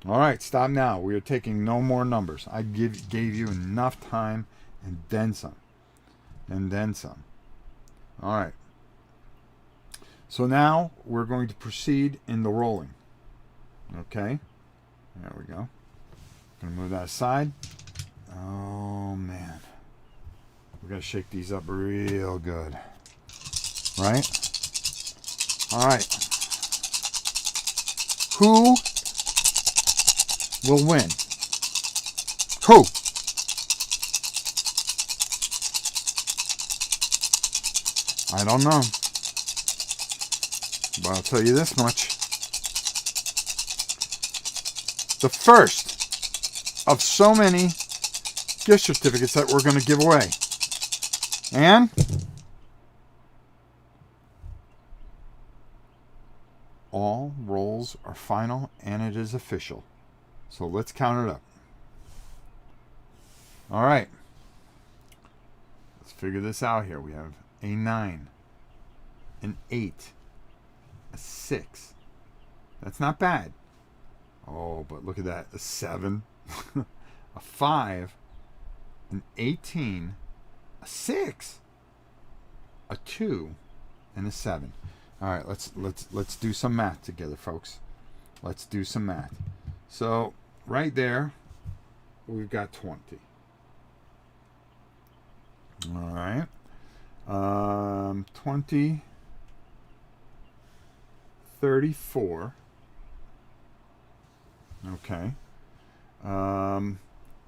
All right, stop now. We are taking no more numbers. I gave you enough time and then some. All right. So now we're going to proceed in the rolling. Okay. There we go. Going to move that aside. Oh, man. We're going to shake these up real good. Right? All right. Who will win? Who? I don't know. But I'll tell you this much. The first of so many gift certificates that we're going to give away. And all rolls are final and it is official. So let's count it up. All right. Let's figure this out here. We have a 9, an 8, a 6. That's not bad. Oh, but look at that. A 7, a 5, an 18, a 6, a 2, and a 7. All right, let's do some math together, folks. Let's do some math. So right there, we've got 20. All right. 20, 34. Okay.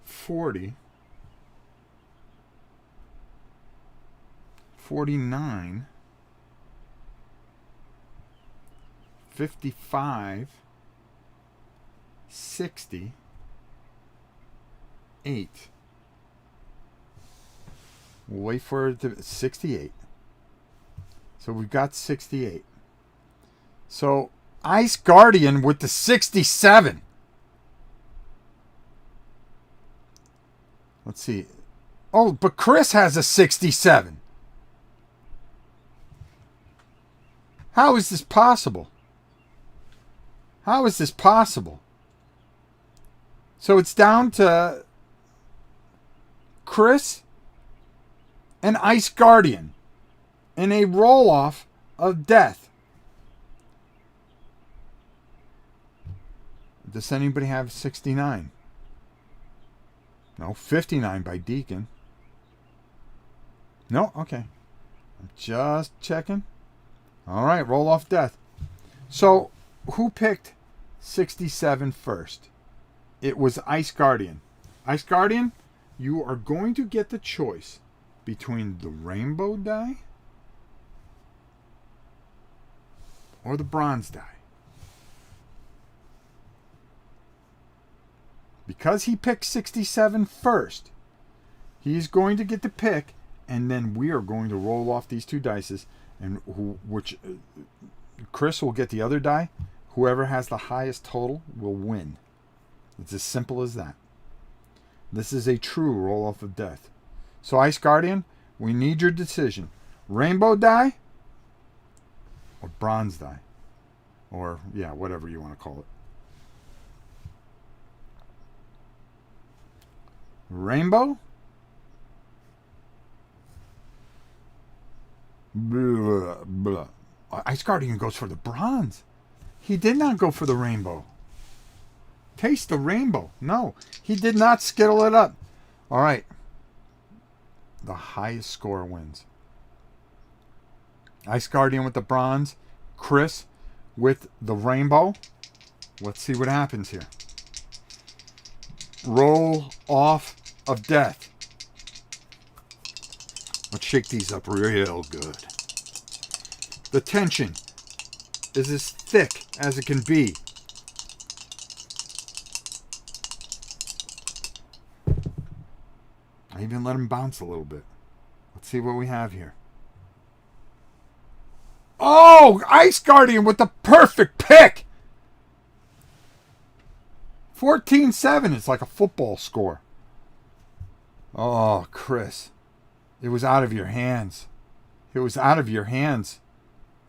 40, 49, 55, 60, 8. We'll wait for it to 68. So we've got 68. So Ice Guardian with the 67. Let's see. Oh, but Chris has a 67. How is this possible? How is this possible? So it's down to Chris and Ice Guardian in a roll-off of death. Does anybody have 69? No, 59 by Deacon. No? Okay. I'm just checking. All right, roll off death. So, who picked 67 first? It was Ice Guardian. Ice Guardian, you are going to get the choice between the rainbow die or the bronze die. because he picked 67 first, he's going to get the pick, and then we are going to roll off these two dices, and Chris will get the other die. Whoever has the highest total will win. It's as simple as that. This is a true roll-off of death. So, Ice Guardian, we need your decision. Rainbow die or bronze die? Or, yeah, whatever you want to call it. Rainbow? Blah, blah. Ice Guardian goes for the bronze. He did not go for the rainbow. Taste the rainbow. No, he did not skittle it up. All right. The highest score wins. Ice Guardian with the bronze. Chris with the rainbow. Let's see what happens here. Roll off of death. Let's shake these up real good. The tension is as thick as it can be. I even let him bounce a little bit. Let's see what we have here. Oh, Ice Guardian with the perfect pick. 14-7. It's like a football score. Oh, Chris. It was out of your hands. It was out of your hands.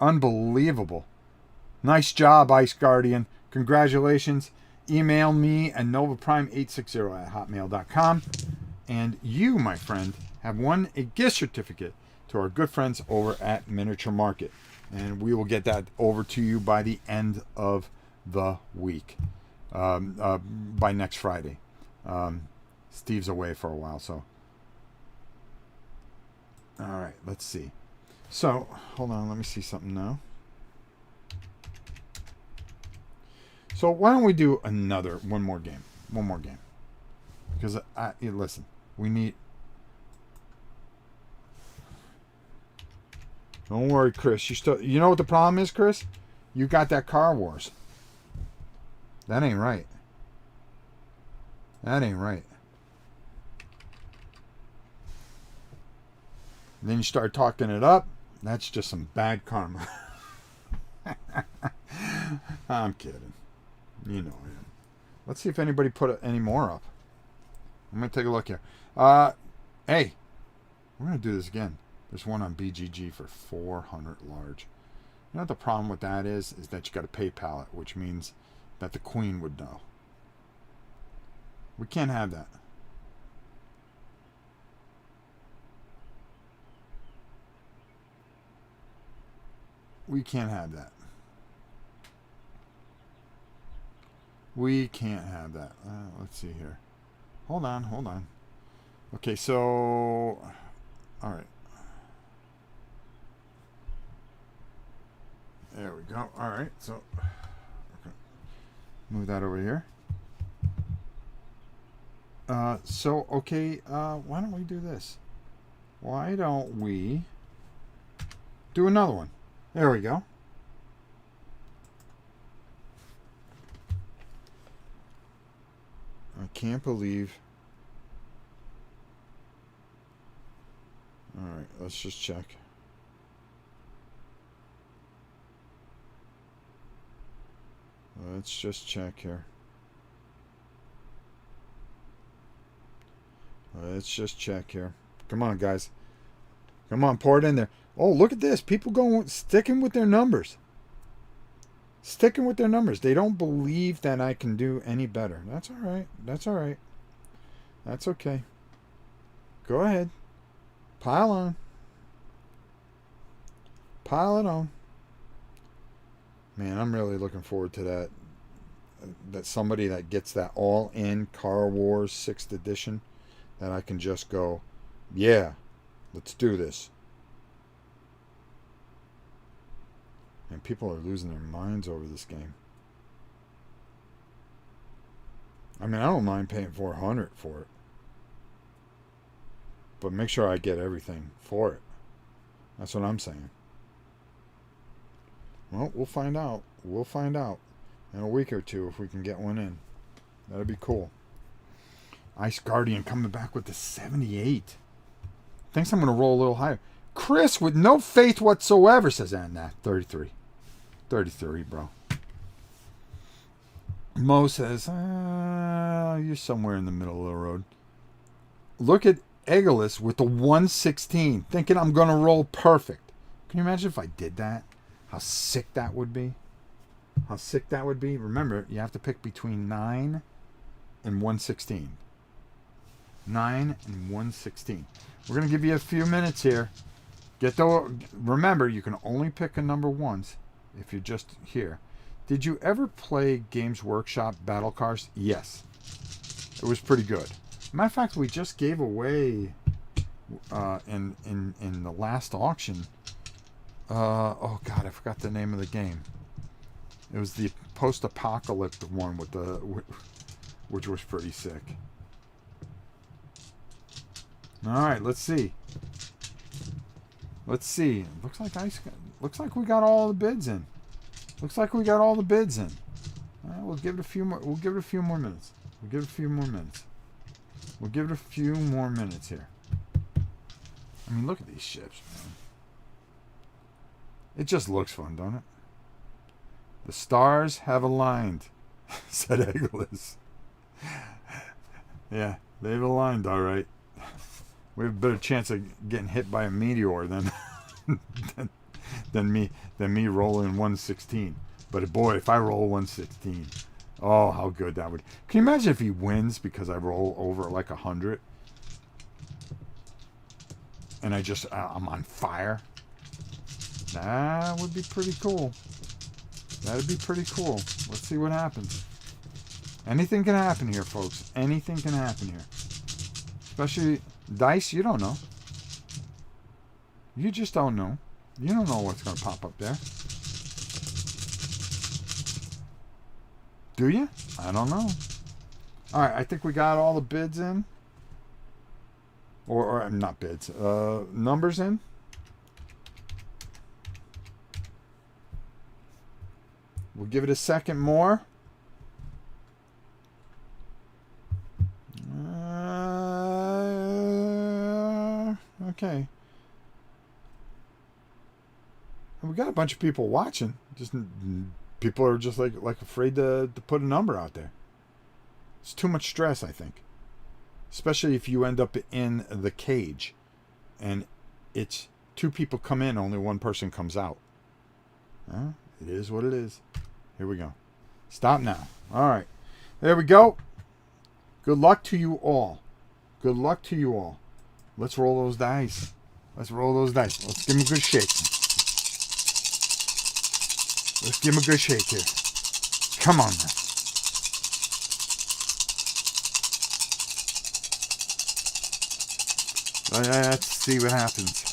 Unbelievable. Nice job, Ice Guardian. Congratulations. Email me at novaprime860@hotmail.com. And you, my friend, have won a gift certificate to our good friends over at Miniature Market. And we will get that over to you by the end of the week. By next Friday. Steve's away for a while, so. All right, let's see. So, hold on, let me see something now. So, why don't we do one more game? One more game. Because, listen, we need... Don't worry, Chris. You know what the problem is, Chris? You got that Car Wars. That ain't right. That ain't right. And then you start talking it up. That's just some bad karma. I'm kidding. You know him. Let's see if anybody put any more up. I'm going to take a look here. Hey, we're going to do this again. There's one on BGG for 400 large. You know what the problem with that is? Is that you got to PayPal it, which means that the Queen would know. We can't have that. We can't have that. We can't have that. Let's see here. Hold on. Okay, so... All right. There we go. All right, so... Okay. Move that over here. Okay, why don't we do this? Why don't we do another one? There we go. I can't believe. All right, let's just check. Let's just check here. Let's just check here. Come on, guys. Come on, pour it in there. Oh, look at this. People sticking with their numbers. Sticking with their numbers. They don't believe that I can do any better. That's all right. That's all right. That's okay. Go ahead. Pile on. Pile it on. Man, I'm really looking forward to that. That somebody that gets that all-in Car Wars 6th edition, that I can just go, yeah, let's do this. And people are losing their minds over this game. I mean, I don't mind paying $400 for it. But make sure I get everything for it. That's what I'm saying. Well, we'll find out. We'll find out in a week or two if we can get one in. That'd be cool. Ice Guardian coming back with the 78. Thinks I'm going to roll a little higher. Chris, with no faith whatsoever, says, nah, 33. 33, bro. Mo says, you're somewhere in the middle of the road. Look at Egolis with the 116, thinking I'm going to roll perfect. Can you imagine if I did that? How sick that would be? How sick that would be? Remember, you have to pick between 9 and 116. 9 and 116. We're going to give you a few minutes here. Remember, you can only pick a number once if you're just here. Did you ever play Games Workshop Battle Cars? Yes. It was pretty good. Matter of fact, we just gave away in the last auction. Oh God, I forgot the name of the game. It was the post-apocalyptic one which was pretty sick. All right, let's see. Let's see. Looks like we got all the bids in. Looks like we got all the bids in. All right, we'll give it a few more. We'll give it a few more minutes. We'll give it a few more minutes. We'll give it a few more minutes here. I mean, look at these ships, man. It just looks fun, don't it? The stars have aligned, said Egolis. Yeah, they've aligned, all right. We have a better chance of getting hit by a meteor than me rolling 116. But boy, if I roll 116, oh, how good that would. Can you imagine if he wins because I roll over like 100 and I'm on fire? That would be pretty cool. That'd be pretty cool. Let's see what happens. Anything can happen here, folks. Anything can happen here. Especially dice, you don't know. You just don't know. You don't know what's going to pop up there. Do you? I don't know. All right, I think we got all the bids in. Or not bids. Numbers in. We'll give it a second more. Okay. We got a bunch of people watching. Just people are just like afraid to put a number out there. It's too much stress, I think. Especially if you end up in the cage and it's 2 people come in, only 1 person comes out. It is what it is. Here we go. Stop now. All right. There we go. Good luck to you all. Good luck to you all. Let's roll those dice. Let's roll those dice. Let's give them a good shake. Let's give them a good shake here. Come on now. Let's see what happens.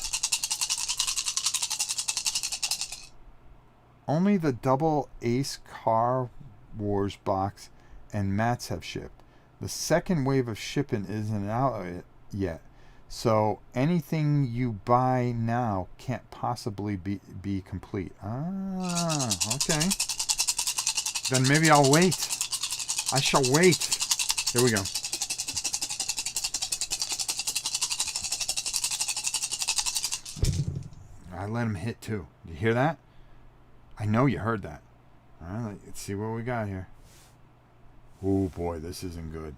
Only the double Ace Car Wars box and mats have shipped. The second wave of shipping isn't out yet. So anything you buy now can't possibly be complete. Okay. Then maybe I'll wait. I shall wait. Here we go. I let him hit too. You hear that? I know you heard that. All right, let's see what we got here. Oh boy, this isn't good.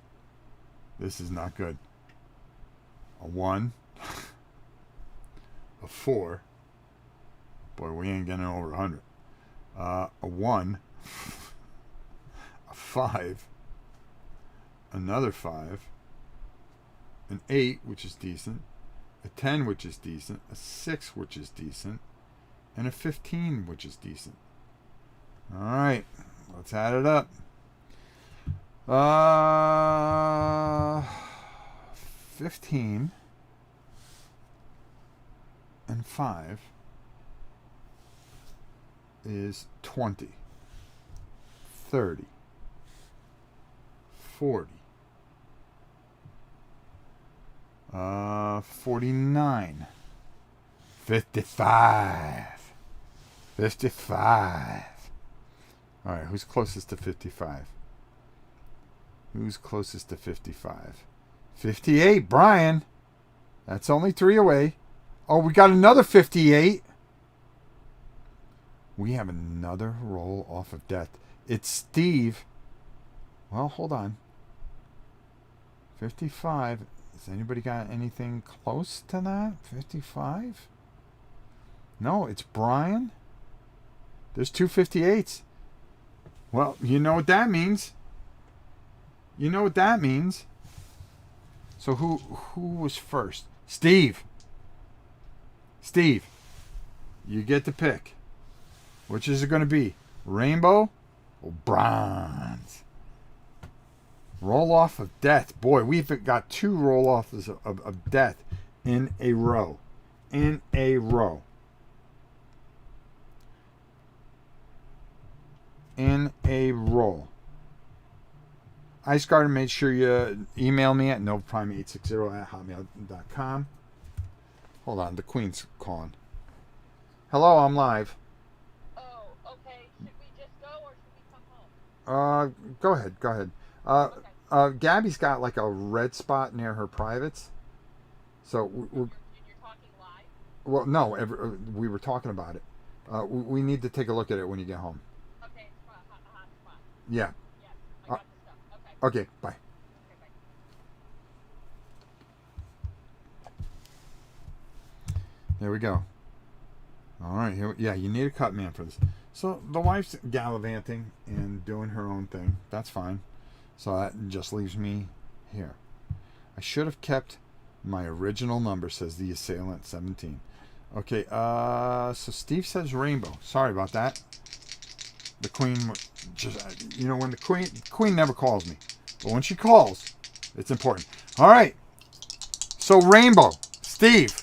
This is not good. A 1. A 4. Boy, we ain't getting over 100. A 1. A 5. Another 5. An 8, which is decent. A 10, which is decent. A 6, which is decent. And a 15, which is decent. All right, let's add it up. 15 and 5 is 20, 30, 40, 49, 55. 55. All right, who's closest to 55? Who's closest to 55? 58, Brian. That's only 3 away. Oh, we got another 58. We have another roll off of death. It's Steve. Well, hold on. 55. Has anybody got anything close to that? 55? No, it's Brian. There's two 58s. Well, you know what that means. You know what that means. So who was first? Steve. Steve. You get to pick. Which is it going to be? Rainbow or bronze? Roll off of death. Boy, we've got 2 roll offs of death in a row. In a row. In a row. Ice Garden, make sure you email me at novaprime860@hotmail.com. Hold on, the Queen's calling. Hello, I'm live. Oh, okay. Should we just go or should we come home? Go ahead. Okay. Gabby's got like a red spot near her privates. So You're talking live? well, no, we were talking about it. We need to take a look at it when you get home. Okay, it's fine. Hot spot. Yeah. Yes, I got the stuff. Okay. Okay, bye. Okay, bye. There we go. All right, yeah, you need a cut man for this. So the wife's gallivanting and doing her own thing. That's fine. So that just leaves me here. I should have kept my original number, says the assailant 17. Okay, so Steve says rainbow. Sorry about that. The Queen just, when the Queen never calls me. But when she calls, it's important. All right. So rainbow, Steve.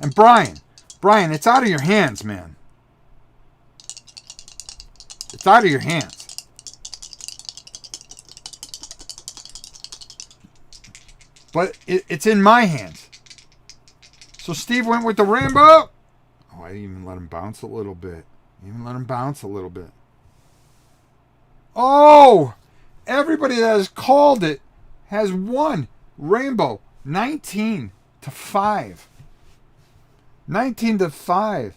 And Brian, it's out of your hands, man. It's out of your hands. But it's in my hands. So Steve went with the rainbow. Oh, I didn't even let him bounce a little bit. Oh, everybody that has called it has won. Rainbow, 19-5. 19-5.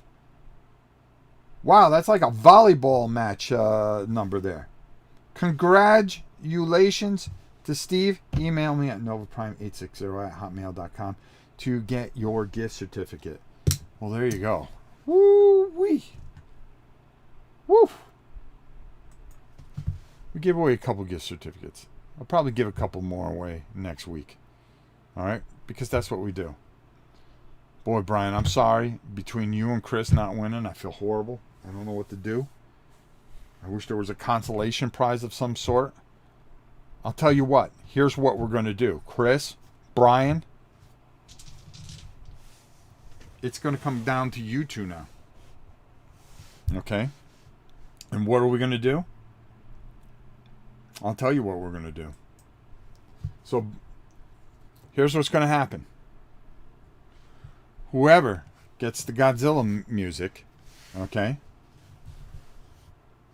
Wow, that's like a volleyball match number there. Congratulations to Steve. Email me at novaprime860@hotmail.com to get your gift certificate. Well, there you go. Woo-wee. Woo. We give away a couple gift certificates. I'll probably give a couple more away next week. All right? Because that's what we do. Boy, Brian, I'm sorry. Between you and Chris not winning, I feel horrible. I don't know what to do. I wish there was a consolation prize of some sort. I'll tell you what. Here's what we're going to do. Chris, Brian, it's going to come down to you two now. Okay? And what are we going to do? I'll tell you what we're going to do. So, here's what's going to happen. Whoever gets the Godzilla music, okay,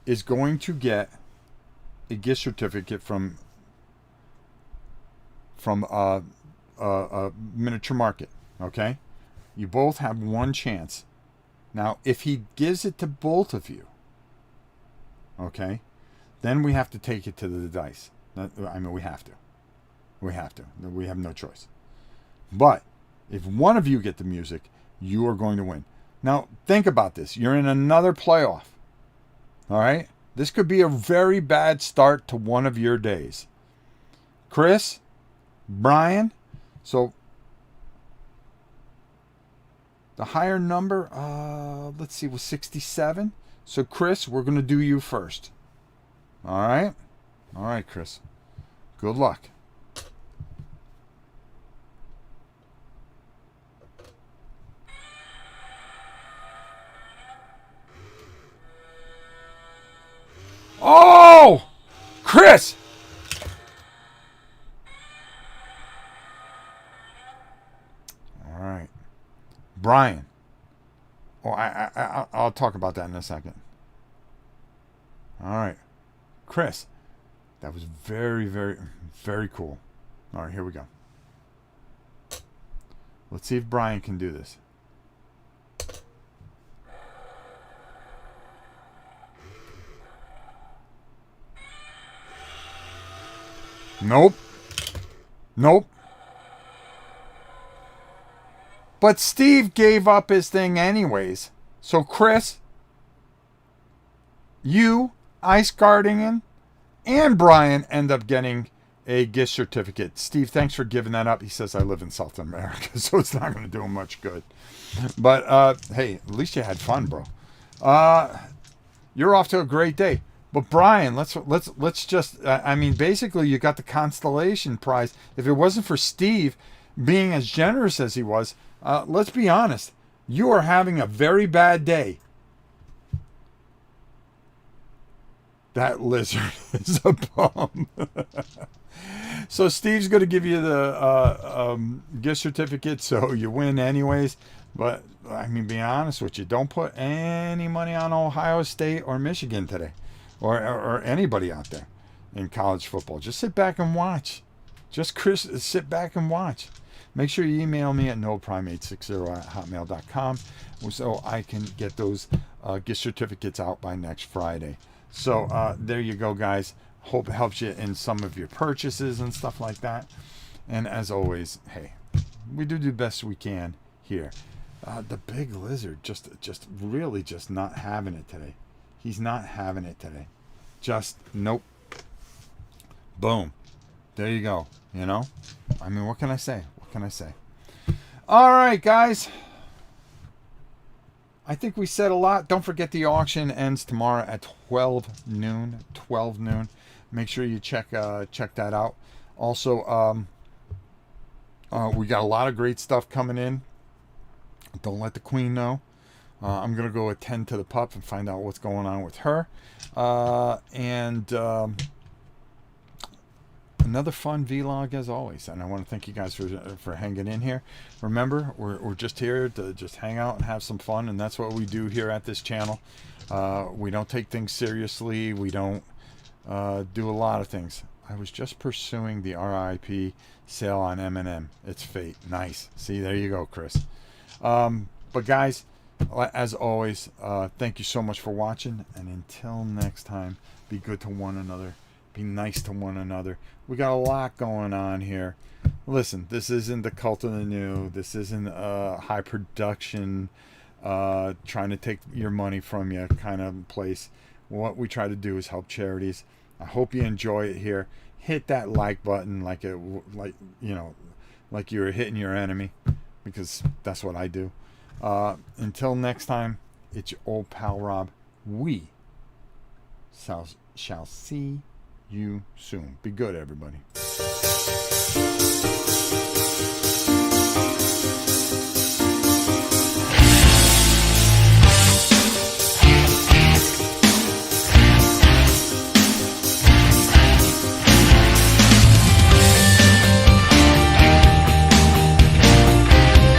is going to get a gift certificate from a miniature market, okay? You both have one chance. Now, if he gives it to both of you, okay, then we have to take it to the dice. I mean, we have to. We have to. We have no choice. But if one of you get the music, you are going to win. Now, think about this. You're in another playoff. All right? This could be a very bad start to one of your days. Chris, Brian, so the higher number, let's see, was 67. So, Chris, we're going to do you first. All right? All right, Chris. Good luck. Oh! Chris! All right. Brian. Oh, I'll talk about that in a second. All right. Chris. That was very, very, very cool. All right, here we go. Let's see if Brian can do this. Nope. Nope. But Steve gave up his thing anyways. So Chris, you, Ice Guardian, and Brian end up getting a gift certificate. Steve, thanks for giving that up. He says I live in South America, so it's not going to do him much good. But hey, at least you had fun, bro. You're off to a great day. But Brian, let's just I mean, basically you got the constellation prize. If it wasn't for Steve being as generous as he was, let's be honest, you are having a very bad day. That lizard is a bum. So Steve's going to give you the gift certificate, so you win anyways. But I mean, be honest with you, don't put any money on Ohio State or Michigan today, or anybody out there in college football. Just sit back and watch. Sit back and watch. Make sure you email me at noprime860@hotmail.com so I can get those gift certificates out by next Friday. So there you go, guys. Hope it helps you in some of your purchases and stuff like that. And as always, hey, we do the best we can here. The big lizard just really just not having it today. He's not having it today. Just nope. Boom. There you go. You know? I mean, what can I say? What can I say? All right, guys. I think we said a lot. Don't forget the auction ends tomorrow at 12 noon. 12 noon. Make sure you check that out. Also, we got a lot of great stuff coming in. Don't let the queen know. I'm going to go attend to the pup and find out what's going on with her. Another fun vlog as always. And I want to thank you guys for hanging in here. Remember, we're just here to just hang out and have some fun. And that's what we do here at this channel. We don't take things seriously. We don't do a lot of things. I was just pursuing the RIP sale on M&M. It's fate. Nice. See, there you go, Chris. But guys, as always, thank you so much for watching. And until next time, be good to one another. Be nice to one another. We got a lot going on here. Listen, this isn't the cult of the new. This isn't high production, trying to take your money from you kind of place. What we try to do is help charities. I hope you enjoy it here. Hit that like button like you were hitting your enemy, because that's what I do. Until next time, it's your old pal Rob. We shall see you soon. Be good, everybody.